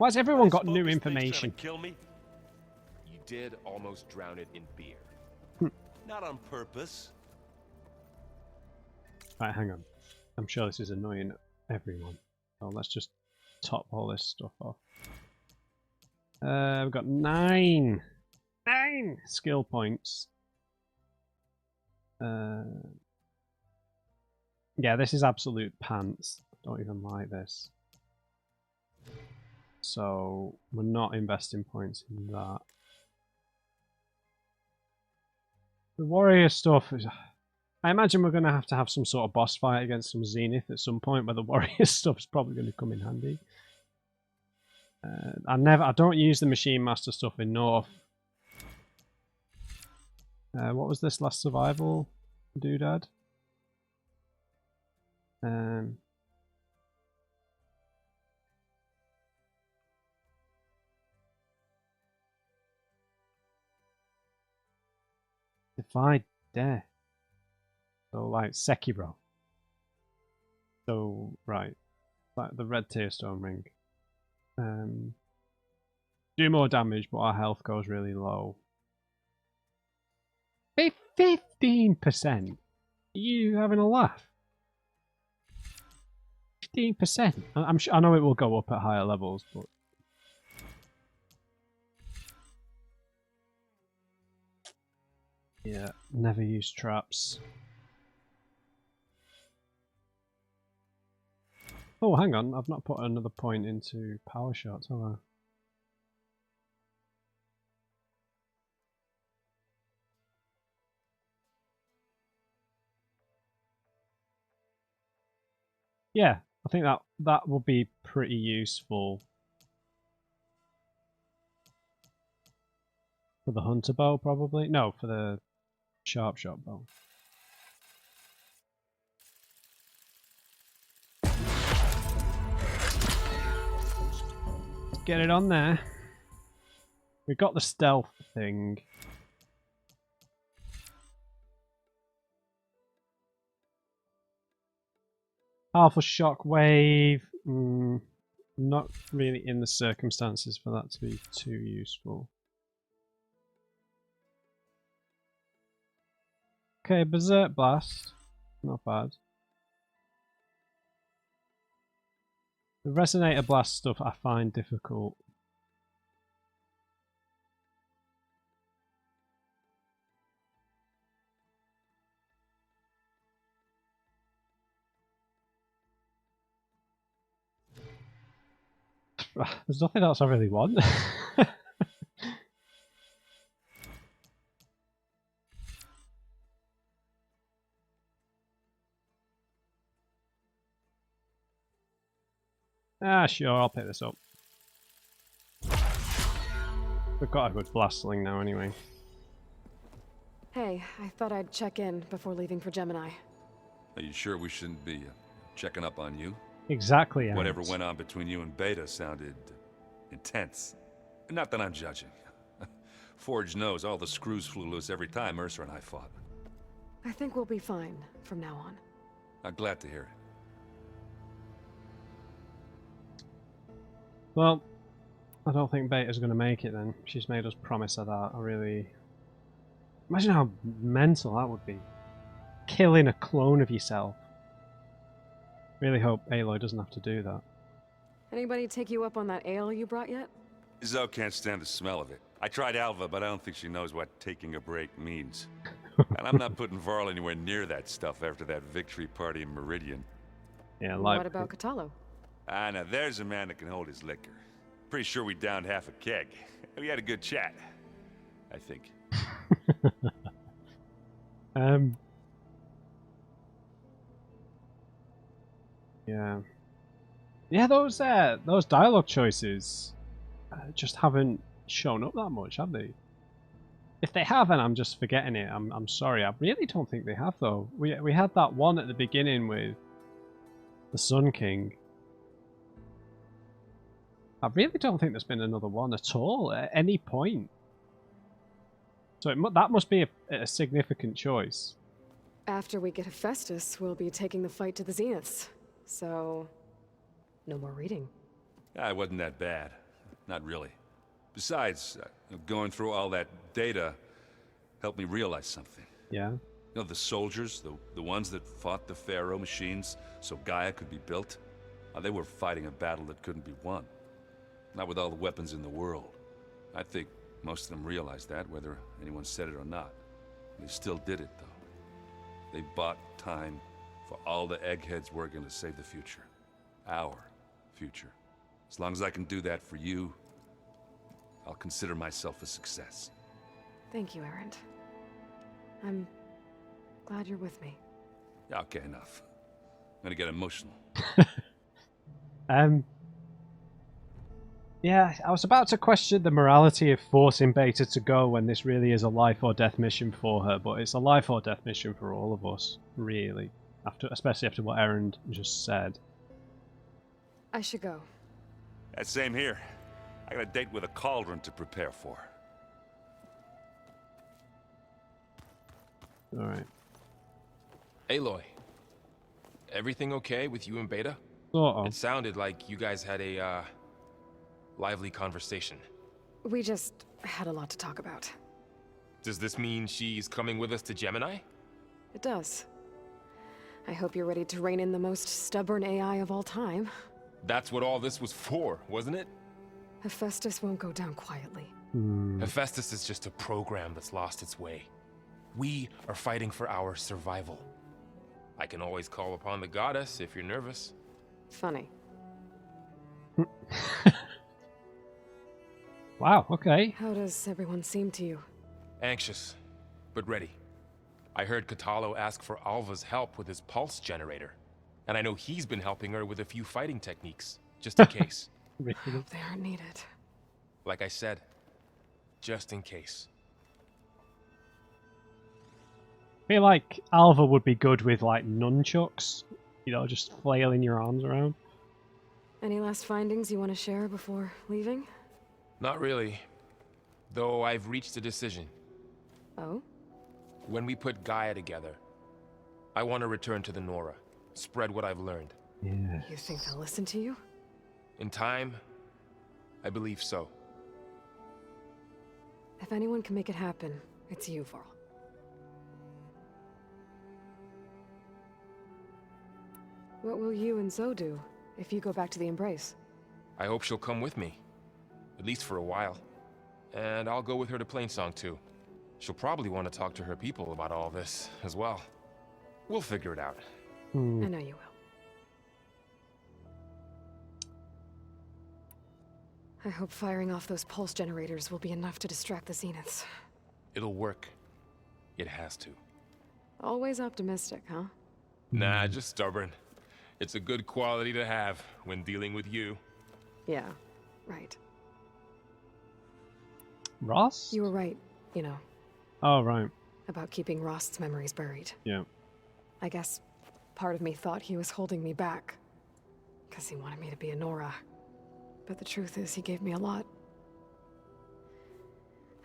has everyone got new information? Kill me? You did almost drown it in beer. Not on purpose. Right, hang on. I'm sure this is annoying everyone. So let's just top all this stuff off. We've got 9 skill points. Yeah, this is absolute pants. Don't even like this. So we're not investing points in that. The warrior stuff is... I imagine we're going to have some sort of boss fight against some Zenith at some point where the warrior stuff's probably going to come in handy. I don't use the Machine Master stuff in North. What was this last survival doodad? Divide Death. So like Sekiro. So right, like the red Tearstone ring. Do more damage, but our health goes really low. 15%. Are you having a laugh? 15%. I know it will go up at higher levels, but yeah, never use traps. Oh, hang on, I've not put another point into power shots, have I? Yeah, I think that will be pretty useful for the hunter bow, probably. No, for the sharp shot bow. Get it on there. We got the stealth thing. Powerful shock wave. Not really in the circumstances for that to be too useful. Okay, Berserk Blast. Not bad. The resonator blast stuff I find difficult. There's nothing else I really want. Sure, I'll pick this up. We've got a good blast sling now anyway. Hey, I thought I'd check in before leaving for Gemini. Are you sure we shouldn't be checking up on you? Exactly. Whatever Alex. went on between you and Beta sounded intense. Not that I'm judging. Forge knows all the screws flew loose every time Mercer and I fought. I think we'll be fine from now on. I'm glad to hear it. Well, I don't think Beta's going to make it then. She's made us promise her that. I really... Imagine how mental that would be. Killing a clone of yourself. Really hope Aloy doesn't have to do that. Anybody take you up on that ale you brought yet? Zoe can't stand the smell of it. I tried Alva, but I don't think she knows what taking a break means. And I'm not putting Varl anywhere near that stuff after that victory party in Meridian. Yeah, like... What about Catalo? Ah, now there's a man that can hold his liquor. Pretty sure we downed half a keg. We had a good chat, I think. Yeah. Yeah, those dialogue choices just haven't shown up that much, have they? If they have, and I'm just forgetting it, I'm sorry. I really don't think they have, though. We had that one at the beginning with the Sun King. I really don't think there's been another one at all at any point. So that must be a significant choice. After we get Hephaestus, we'll be taking the fight to the Zeniths. So, no more reading. Ah, it wasn't that bad. Not really. Besides, going through all that data helped me realize something. Yeah? You know, the soldiers, the ones that fought the Pharaoh machines so Gaia could be built, they were fighting a battle that couldn't be won. Not with all the weapons in the world. I think most of them realized that, whether anyone said it or not. They still did it, though. They bought time for all the eggheads working to save the future. Our future. As long as I can do that for you, I'll consider myself a success. Thank you, Erend. I'm glad you're with me. Yeah, okay, enough. I'm gonna get emotional. Yeah, I was about to question the morality of forcing Beta to go when this really is a life or death mission for her, but it's a life or death mission for all of us, really. Especially after what Erend just said. I should go. That same here. I got a date with a cauldron to prepare for. Alright. Aloy, everything okay with you and Beta? Sort of. It sounded like you guys had a, lively conversation. We just had a lot to talk about. Does this mean she's coming with us to Gemini? It does. I hope you're ready to rein in the most stubborn AI of all time. That's what all this was for, wasn't it? Hephaestus won't go down quietly. Hephaestus is just a program that's lost its way. We are fighting for our survival. I can always call upon the goddess if you're nervous. Funny. Wow, okay. How does everyone seem to you? Anxious, but ready. I heard Catalo ask for Alva's help with his pulse generator. And I know he's been helping her with a few fighting techniques, just in case. I hope they aren't needed. Like I said, just in case. I feel like Alva would be good with, like, nunchucks. You know, just flailing your arms around. Any last findings you want to share before leaving? Not really. Though I've reached a decision. Oh? When we put Gaia together, I want to return to the Nora. Spread what I've learned. Yeah. You think they'll listen to you? In time, I believe so. If anyone can make it happen, it's you, Varl. What will you and Zoe do if you go back to the Embrace? I hope she'll come with me. At least for a while. And I'll go with her to Plainsong too. She'll probably want to talk to her people about all this as well. We'll figure it out. I know you will. I hope firing off those pulse generators will be enough to distract the Zeniths. It'll work. It has to. Always optimistic, huh? Nah, just stubborn. It's a good quality to have when dealing with you. Yeah, right. Ross? You were right, you know, Oh, right. about keeping Rost's memories buried. Yeah. I guess part of me thought he was holding me back, because he wanted me to be a Nora. But the truth is, he gave me a lot.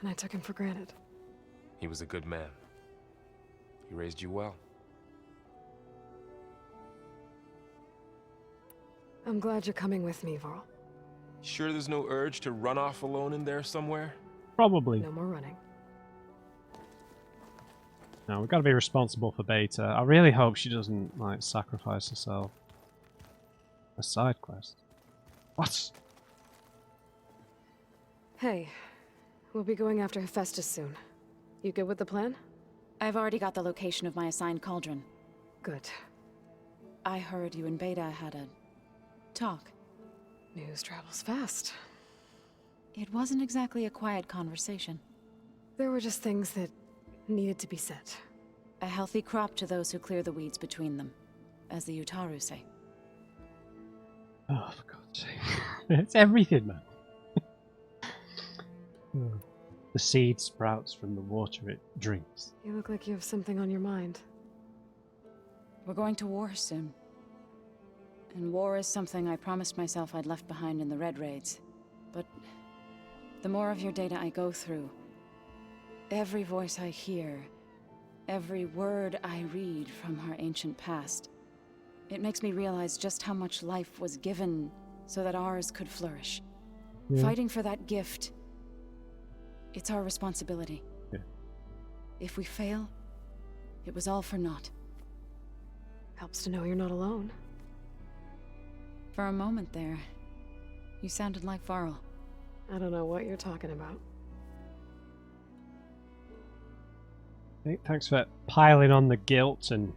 And I took him for granted. He was a good man. He raised you well. I'm glad you're coming with me, Varl. Sure there's no urge to run off alone in there somewhere? Probably. No more running. No, we've got to be responsible for Beta. I really hope she doesn't, like, sacrifice herself. A side quest. What? Hey, we'll be going after Hephaestus soon. You good with the plan? I've already got the location of my assigned cauldron. Good. I heard you and Beta had a talk. News travels fast. It wasn't exactly a quiet conversation. There were just things that needed to be said. A healthy crop to those who clear the weeds between them, as the Utaru say. Oh, for God's sake. It's everything, man. The seed sprouts from the water it drinks. You look like you have something on your mind. We're going to war soon. And war is something I promised myself I'd left behind in the Red Raids. But the more of your data I go through, every voice I hear, every word I read from our ancient past, it makes me realize just how much life was given so that ours could flourish. Yeah. Fighting for that gift, it's our responsibility. Yeah. If we fail, it was all for naught. Helps to know you're not alone. For a moment there, you sounded like Varl. I don't know what you're talking about. Hey, thanks for piling on the guilt and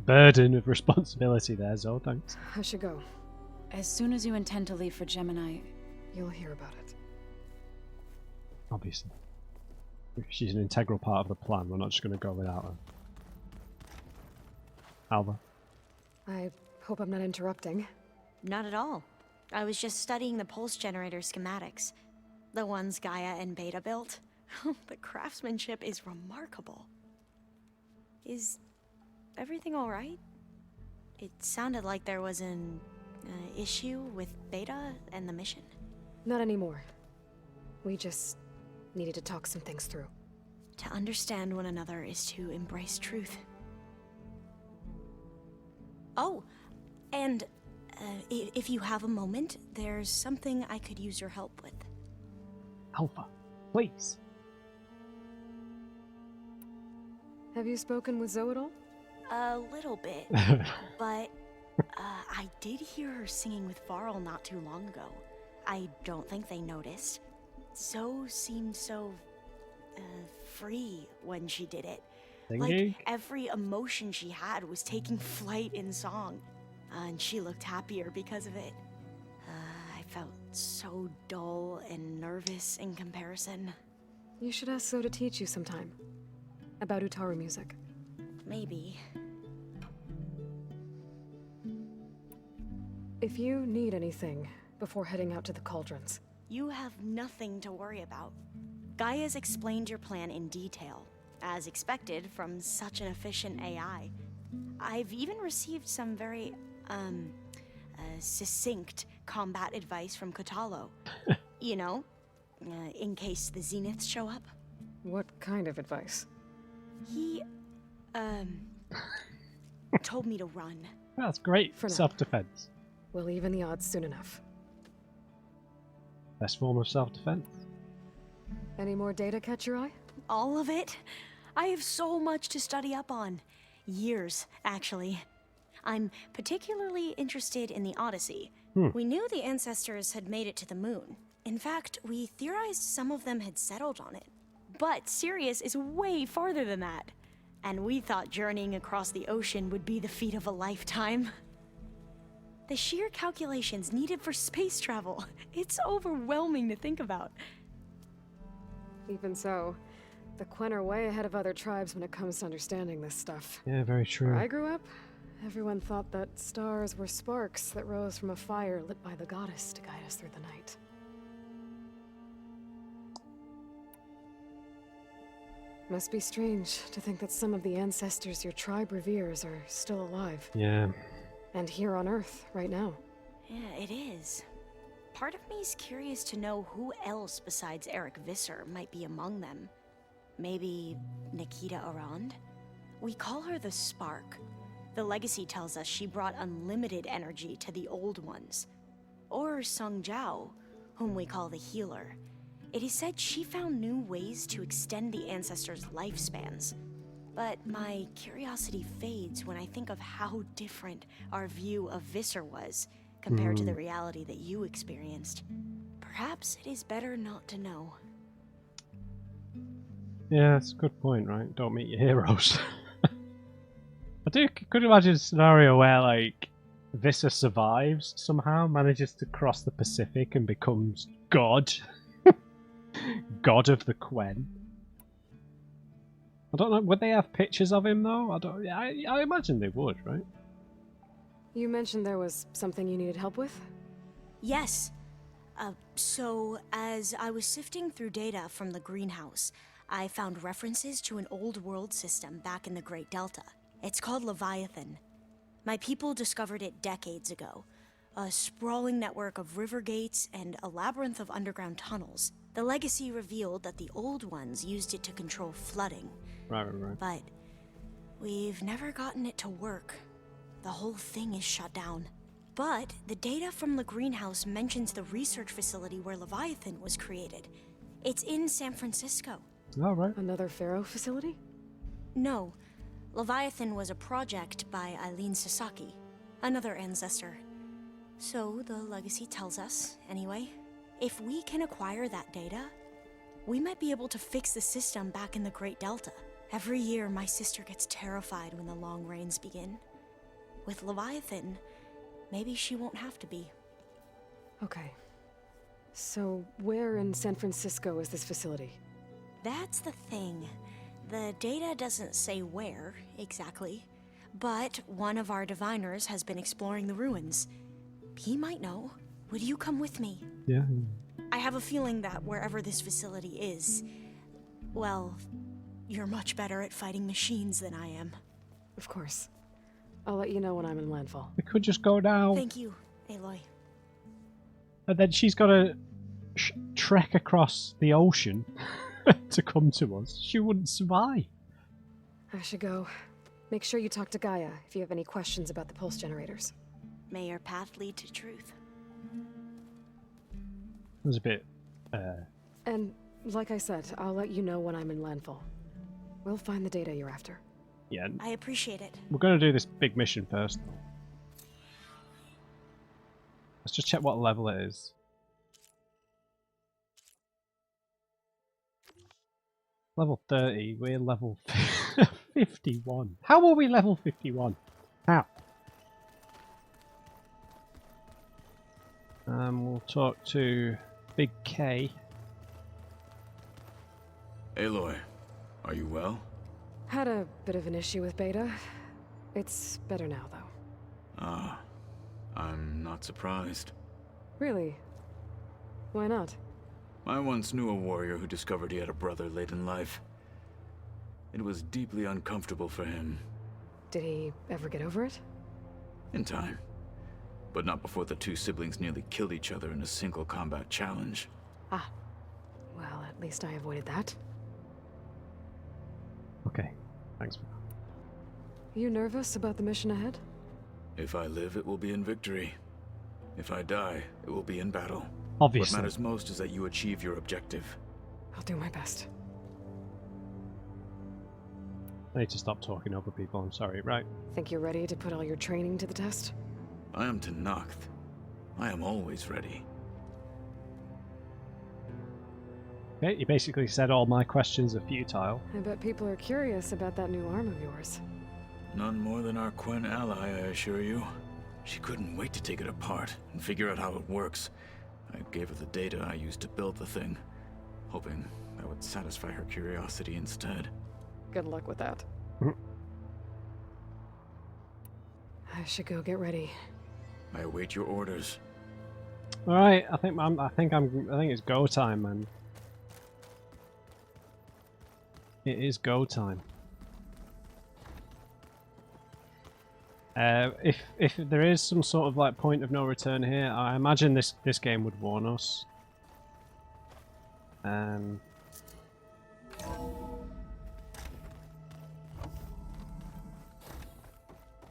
burden of responsibility there, Zoe. Thanks. I should go. As soon as you intend to leave for Gemini, You'll hear about it. Obviously. She's an integral part of the plan. We're not just going to go without her. Alva. I hope I'm not interrupting. Not at all. I was just studying the pulse generator schematics. The ones Gaia and Beta built. The craftsmanship is remarkable. Is everything alright? It sounded like there was an issue with Beta and the mission. Not anymore. We just needed to talk some things through. To understand one another is to embrace truth. Oh, and if you have a moment, there's something I could use your help with. Alpha, please. Have you spoken with Zoe at all? A little bit, but I did hear her singing with Varl not too long ago. I don't think they noticed. Zoe seemed so free when she did it. Thingy? Like every emotion she had was taking flight in song. And she looked happier because of it. I felt so dull and nervous in comparison. You should ask Zoe to teach you sometime. About Utaru music. Maybe. If you need anything before heading out to the cauldrons. You have nothing to worry about. Gaia's explained your plan in detail, as expected from such an efficient AI. I've even received some very, succinct combat advice from Kotalo. You know, in case the Zeniths show up. What kind of advice? He, told me to run. That's great. For now. Self-defense. We'll even the odds soon enough. Best form of self-defense. Any more data catch your eye? All of it? I have so much to study up on. Years, actually. I'm particularly interested in the Odyssey. We knew the ancestors had made it to the moon. In fact, we theorized some of them had settled on it. But Sirius is way farther than that. And we thought journeying across the ocean would be the feat of a lifetime. The sheer calculations needed for space travel, it's overwhelming to think about. Even so, the Quen are way ahead of other tribes when it comes to understanding this stuff. Yeah, very true. Where I grew up, everyone thought that stars were sparks that rose from a fire lit by the goddess to guide us through the night. Must be strange to think that some of the ancestors your tribe reveres are still alive. Yeah. And here on Earth, right now. Yeah, it is. Part of me's curious to know who else besides Eric Visser might be among them. Maybe Nikita Arand? We call her the Spark. The legacy tells us she brought unlimited energy to the old ones. Or Sung Jiao, whom we call the Healer. It is said she found new ways to extend the ancestors' lifespans. But my curiosity fades when I think of how different our view of Visser was compared to the reality that you experienced. Perhaps it is better not to know. Yeah, that's a good point, right? Don't meet your heroes. Could imagine a scenario where, like, Visser survives somehow, manages to cross the Pacific and becomes God. God of the Quen. I don't know, would they have pictures of him though? I imagine they would, right? You mentioned there was something you needed help with? Yes. So, as I was sifting through data from the greenhouse, I found references to an old world system back in the Great Delta. It's called Leviathan. My people discovered it decades ago. A sprawling network of river gates and a labyrinth of underground tunnels. The legacy revealed that the old ones used it to control flooding. Right. But we've never gotten it to work. The whole thing is shut down. But the data from the greenhouse mentions the research facility where Leviathan was created. It's in San Francisco. Oh, right. Another Pharaoh facility? No. Leviathan was a project by Eileen Sasaki, another ancestor. So the legacy tells us, anyway, if we can acquire that data, we might be able to fix the system back in the Great Delta. Every year, my sister gets terrified when the long rains begin. With Leviathan, maybe she won't have to be. Okay. So, where in San Francisco is this facility? That's the thing. The data doesn't say where, exactly. But one of our diviners has been exploring the ruins. He might know. Would you come with me? Yeah. I have a feeling that wherever this facility is, well, you're much better at fighting machines than I am. Of course. I'll let you know when I'm in landfall. We could just go down. Thank you, Aloy. And then she's got to trek across the ocean to come to us. She wouldn't survive. I should go. Make sure you talk to Gaia if you have any questions about the pulse generators. May your path lead to truth. It was a bit... And, like I said, I'll let you know when I'm in landfall. We'll find the data you're after. yeah. I appreciate it. We're going to do this big mission first. Let's just check what level it is. Level 30, we're level 51. How are we level 51? How? We'll talk to Big K. Aloy, are you well? Had a bit of an issue with Beta. It's better now, though. Ah, I'm not surprised. Really? Why not? I once knew a warrior who discovered he had a brother late in life. It was deeply uncomfortable for him. Did he ever get over it? In time. But not before the two siblings nearly killed each other in a single combat challenge. Ah. Well, at least I avoided that. Okay, thanks for that. You nervous about the mission ahead? If I live, it will be in victory. If I die, it will be in battle. Obviously. What matters most is that you achieve your objective. I'll do my best. I need to stop talking over people, I'm sorry, right? Think you're ready to put all your training to the test? I am to Nacht. I am always ready. Okay, you basically said all my questions are futile. I bet people are curious about that new arm of yours. None more than our Quen ally, I assure you. She couldn't wait to take it apart and figure out how it works. I gave her the data I used to build the thing, hoping that would satisfy her curiosity instead. Good luck with that. I should go get ready. I await your orders. All right, I think it's go time, man. It is go time. If there is some sort of like point of no return here, I imagine this game would warn us.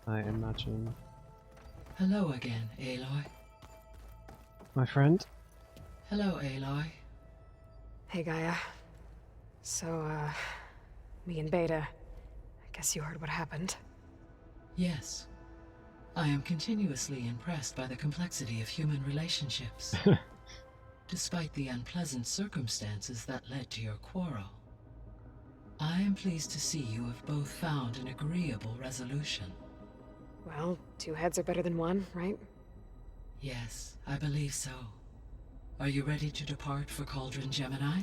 I imagine. Hello again, Aloy. My friend. Hello, Aloy. Hey, Gaia. So, me and Beta, I guess you heard what happened. Yes. I am continuously impressed by the complexity of human relationships. Despite the unpleasant circumstances that led to your quarrel. I am pleased to see you have both found an agreeable resolution. Well, 2 heads are better than 1, right? Yes, I believe so. Are you ready to depart for Cauldron Gemini?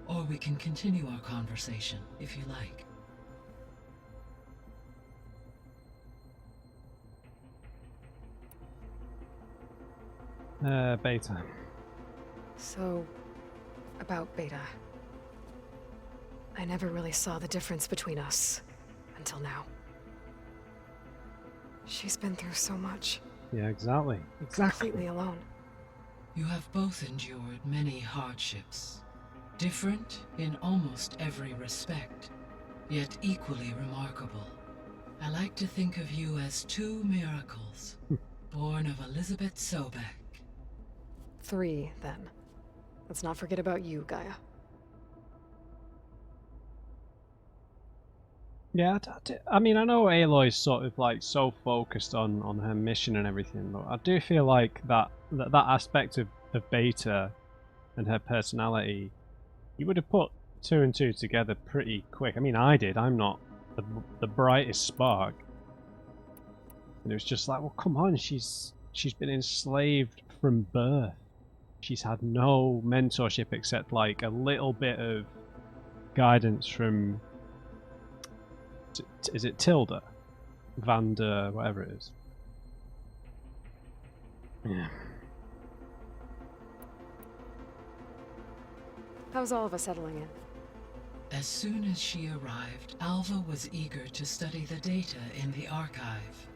Or we can continue our conversation, if you like. Beta. So, about Beta. I never really saw the difference between us, until now. She's been through so much. Yeah, exactly. Completely alone. You have both endured many hardships. Different in almost every respect, yet equally remarkable. I like to think of you as 2 miracles, born of Elizabeth Sobek. 3, then. Let's not forget about you, Gaia. Yeah, I mean, I know Aloy's sort of like so focused on her mission and everything, but I do feel like that aspect of Beta and her personality, you would have put 2 and 2 together pretty quick. I mean, I did. I'm not the brightest spark, and it was just like, well, come on, she's been enslaved from birth. She's had no mentorship except like a little bit of guidance from. Is it Tilda? Vander, whatever it is. Yeah. How's all of us settling in? As soon as she arrived, Alva was eager to study the data in the archive.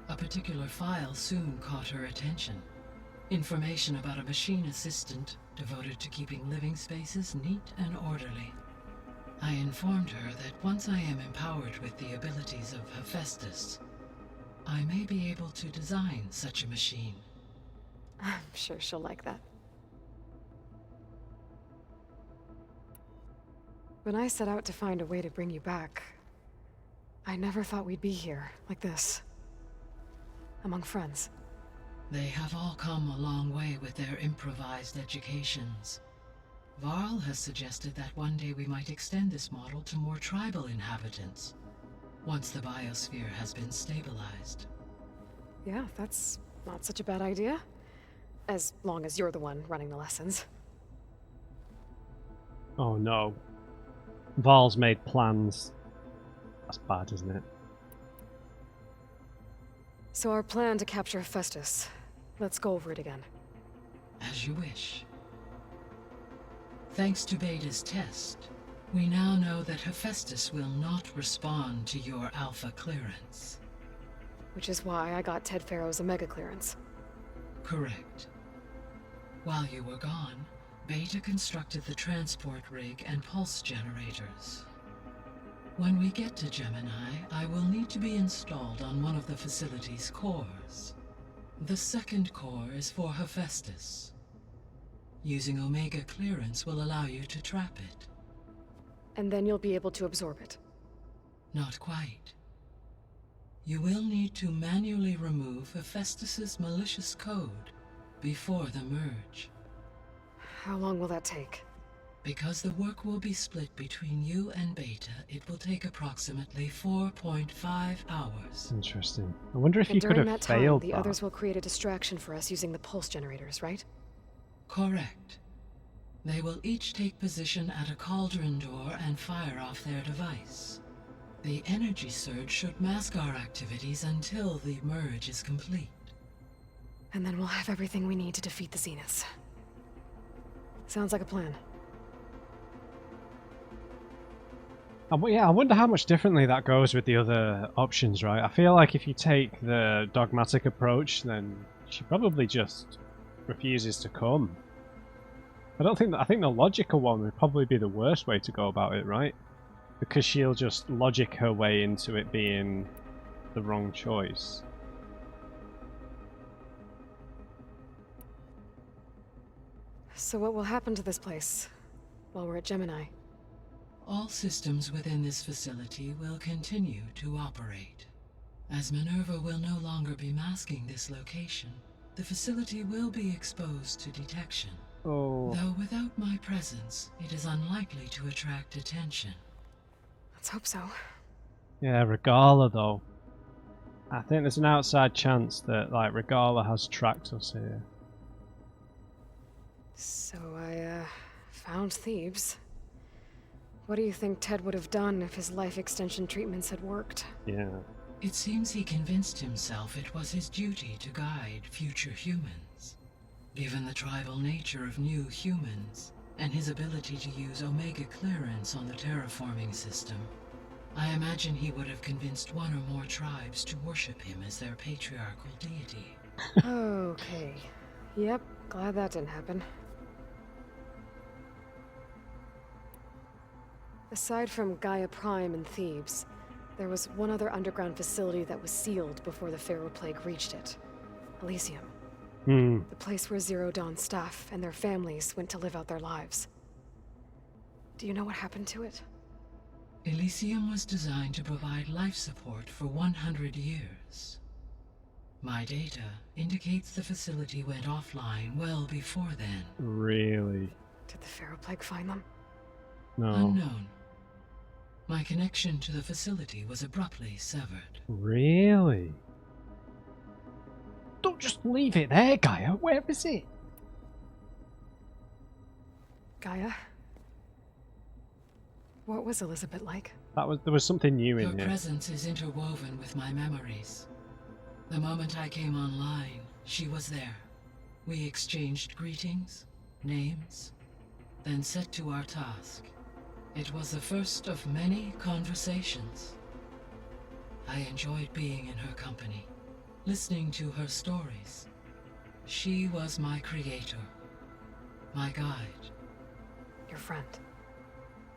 A particular file soon caught her attention. Information about a machine assistant devoted to keeping living spaces neat and orderly. I informed her that once I am empowered with the abilities of Hephaestus, I may be able to design such a machine. I'm sure she'll like that. When I set out to find a way to bring you back, I never thought we'd be here, like this. Among friends. They have all come a long way with their improvised educations. Varl has suggested that one day we might extend this model to more tribal inhabitants, once the biosphere has been stabilized. Yeah, that's not such a bad idea. As long as you're the one running the lessons. Oh no. Val's made plans. That's bad, isn't it? So our plan to capture Hephaestus. Let's go over it again. As you wish. Thanks to Beta's test, we now know that Hephaestus will not respond to your alpha clearance. Which is why I got Ted Farrow's Omega clearance. Correct. While you were gone, Beta constructed the transport rig and pulse generators. When we get to Gemini, I will need to be installed on one of the facility's cores. The second core is for Hephaestus. Using Omega clearance will allow you to trap it. And then you'll be able to absorb it. Not quite. You will need to manually remove Hephaestus's malicious code before the merge. How long will that take? Because the work will be split between you and Beta, it will take approximately 4.5 hours. Interesting. I wonder if And you could during have that time, failed the that. others will create a distraction for us using the pulse generators, right? Correct. They will each take position at a cauldron door and fire off their device. The energy surge should mask our activities until the merge is complete. And then we'll have everything we need to defeat the Zeniths. Sounds like a plan. Yeah, I wonder how much differently that goes with the other options, right? I feel like if you take the dogmatic approach, then she probably just refuses to come. I think the logical one would probably be the worst way to go about it, right? Because she'll just logic her way into it being the wrong choice. So what will happen to this place while we're at Gemini? All systems within this facility will continue to operate. As Minerva will no longer be masking this location, the facility will be exposed to detection. Oh. Though without my presence, it is unlikely to attract attention. Let's hope so. Yeah, Regala though. I think there's an outside chance that like Regala has tracked us here. So I, found Thebes. What do you think Ted would have done if his life extension treatments had worked? Yeah. It seems he convinced himself it was his duty to guide future humans. Given the tribal nature of new humans, and his ability to use Omega clearance on the terraforming system, I imagine he would have convinced one or more tribes to worship him as their patriarchal deity. Okay. Yep, glad that didn't happen. Aside from Gaia Prime and Thebes, there was one other underground facility that was sealed before the Pharaoh Plague reached it. Elysium. The place where Zero Dawn staff and their families went to live out their lives. Do you know what happened to it? Elysium was designed to provide life support for 100 years. My data indicates the facility went offline well before then. Really? Did the Pharaoh Plague find them? No. Unknown. My connection to the facility was abruptly severed. Really? Don't just leave it there, Gaia. Where is it? Gaia? What was Elizabeth like? There was something new Her in here. presence is interwoven with my memories. The moment I came online, she was there. We exchanged greetings, names, then set to our task. It was the first of many conversations. I enjoyed being in her company, listening to her stories. She was my creator, my guide. Your friend.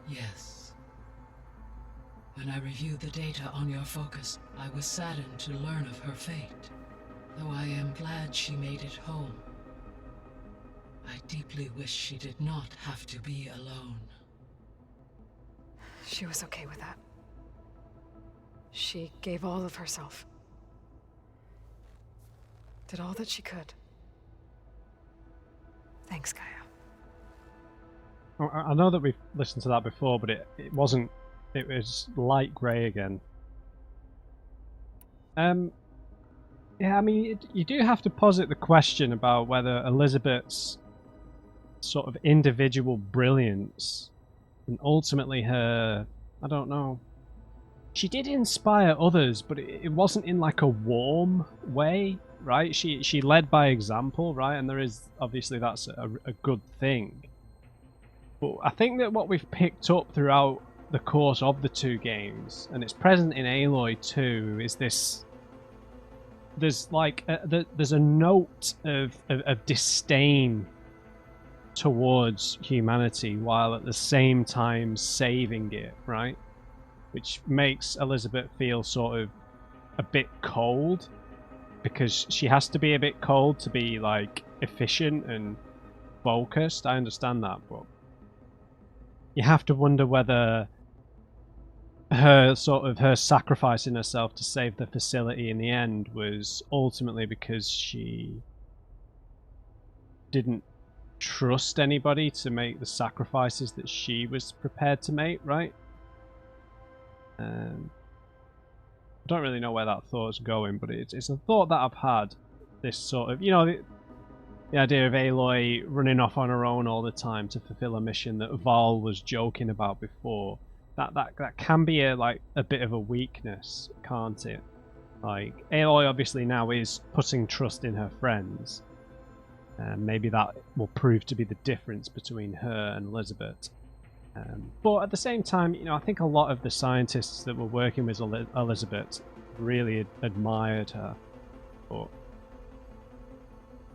Yes. When I reviewed the data on your focus, I was saddened to learn of her fate, though I am glad she made it home. I deeply wish she did not have to be alone. She was okay with that. She gave all of herself. Did all that she could. Thanks, Gaia. I know that we've listened to that before, but it wasn't. It was light grey again. Yeah, I mean, you do have to posit the question about whether Elizabeth's sort of individual brilliance and ultimately her, I don't know. She did inspire others, but it wasn't in like a warm way, right? She led by example, right? And there is obviously that's a good thing. But I think that what we've picked up throughout the course of the two games, and it's present in Aloy too, is this. There's like there's a note of disdain towards humanity, while at the same time saving it, right? Which makes Elizabeth feel sort of a bit cold, because she has to be a bit cold to be like efficient and focused. I understand that, but you have to wonder whether her sacrificing herself to save the facility in the end was ultimately because she didn't trust anybody to make the sacrifices that she was prepared to make, right? I don't really know where that thought's going, but it's a thought that I've had. This sort of, you know, the idea of Aloy running off on her own all the time to fulfill a mission that Val was joking about before. That can be a bit of a weakness, can't it? Like, Aloy obviously now is putting trust in her friends. Maybe that will prove to be the difference between her and Elizabeth. But at the same time, you know, I think a lot of the scientists that were working with Elizabeth really admired her, but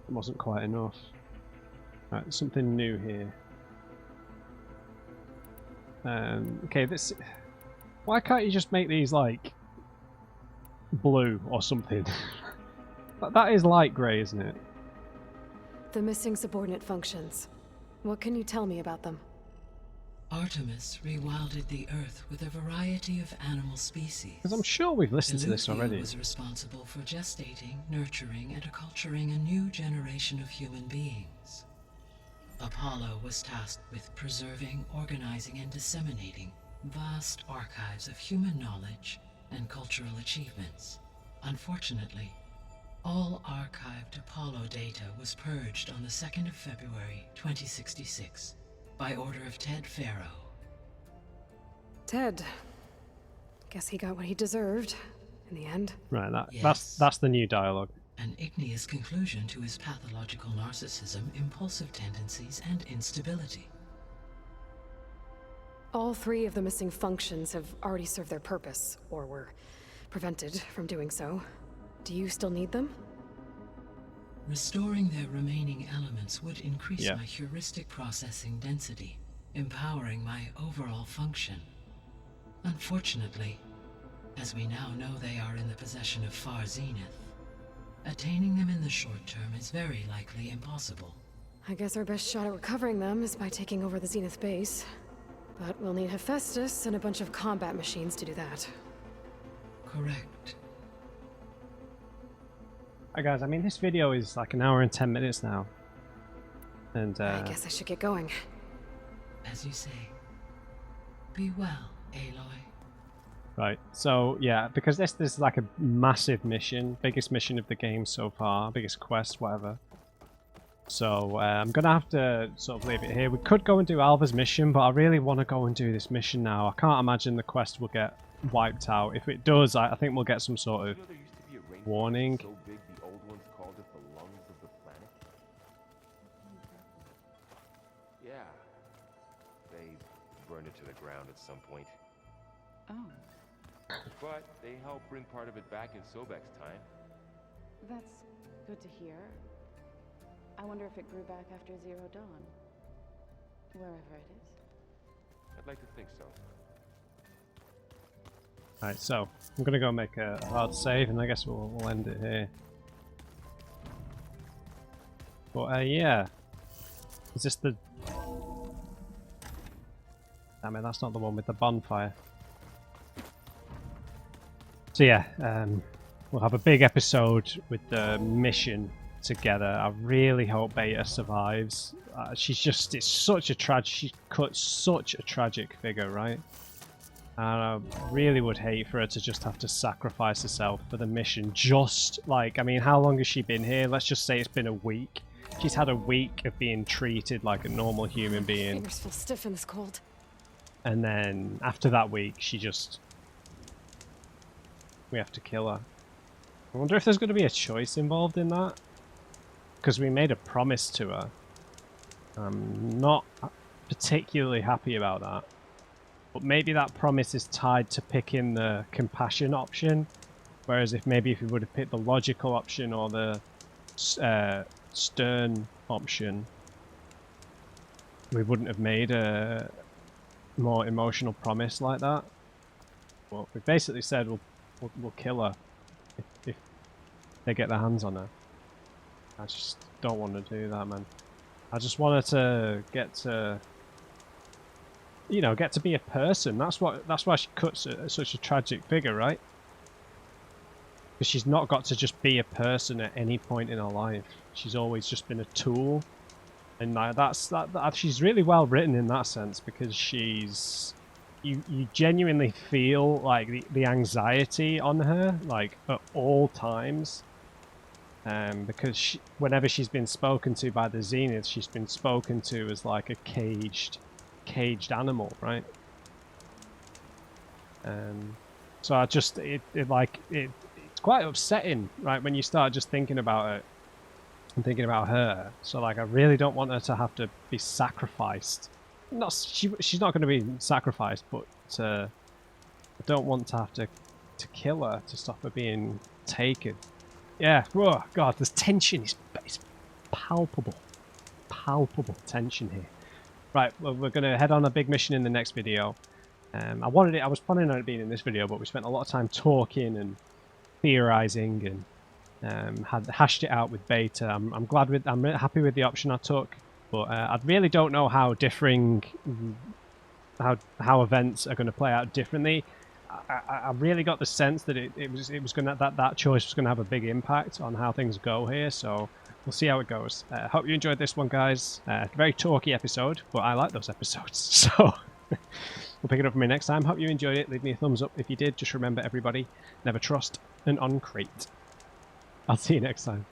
it wasn't quite enough. Right, there's something new here. Okay, this. Why can't you just make these like blue or something? That is light grey, isn't it? The missing subordinate functions. What can you tell me about them? Artemis rewilded the Earth with a variety of animal species. Because I'm sure we've listened to this Eleuthia already. was responsible for gestating, nurturing, and acculturating a new generation of human beings. Apollo was tasked with preserving, organizing, and disseminating vast archives of human knowledge and cultural achievements. Unfortunately, all archived Apollo data was purged on the 2nd of February, 2066, by order of Ted Farrow. Ted. Guess he got what he deserved, in the end. Right, Yes. that's the new dialogue. An igneous conclusion to his pathological narcissism, impulsive tendencies, and instability. All three of the missing functions have already served their purpose, or were prevented from doing so. Do you still need them? Restoring their remaining elements would increase my heuristic processing density, empowering my overall function. Unfortunately, as we now know they are in the possession of Far Zenith, attaining them in the short term is very likely impossible. I guess our best shot at recovering them is by taking over the Zenith base. But we'll need Hephaestus and a bunch of combat machines to do that. Correct. Hi guys, I mean this video is like an hour and 10 minutes now. And I guess I should get going. As you say. Be well, Aloy. Right, so yeah, because this is like a massive mission, biggest mission of the game so far, biggest quest, whatever. So I'm gonna have to sort of leave it here. We could go and do Alva's mission, but I really want to go and do this mission now. I can't imagine the quest will get wiped out. If it does, I think we'll get some sort of warning. So big the old ones called it the lungs of the planet? Yeah. They burned it to the ground at some point. Oh, But they helped bring part of it back in Sobek's time. that's good to hear. I wonder if it grew back after Zero Dawn. Wherever it is. I'd like to think so. Alright, so I'm gonna go make a hard save, and I guess we'll end it here. But yeah, is this the? Damn it, that's not the one with the bonfire. So yeah, we'll have a big episode with the mission together. I really hope Beta survives. It's such a she cut such a tragic figure, right? And I really would hate for her to just have to sacrifice herself for the mission. Just like, I mean, how long has she been here? Let's just say it's been a week. She's had a week of being treated like a normal human being. Fingers feel stiff in this cold. And then after that week, we have to kill her. I wonder if there's going to be a choice involved in that. Because we made a promise to her. I'm not particularly happy about that. But maybe that promise is tied to picking the compassion option. Whereas if we would have picked the logical option or the stern option, we wouldn't have made a more emotional promise like that. Well, we basically said we'll kill her if they get their hands on her. I just don't want to do that, man. I just want her to get to you know, get to be a person. That's why she cuts such a tragic figure, right? Because she's not got to just be a person at any point in her life. She's always just been a tool, and that she's really well written in that sense, because she's you genuinely feel like the anxiety on her, like at all times. Because whenever she's been spoken to by the Zeniths, she's been spoken to as like a caged animal, right? So I just it's quite upsetting, right, when you start just thinking about it and thinking about her. So like, I really don't want her to have to be sacrificed. She's not going to be sacrificed, but I don't want to have to kill her to stop her being taken. Yeah, oh god, there's tension. It's palpable tension here. Right, well, we're going to head on a big mission in the next video. I was planning on it being in this video, but we spent a lot of time talking and theorizing and had hashed it out with Beta. I'm happy with the option I took, but I really don't know how how events are going to play out differently. I really got the sense that that choice was going to have a big impact on how things go here, so we'll see how it goes. Hope you enjoyed this one, guys. Very talky episode, but I like those episodes, so we'll pick it up from me next time. Hope you enjoyed it. Leave me a thumbs up if you did. Just remember, everybody, never trust an uncrate. I'll see you next time.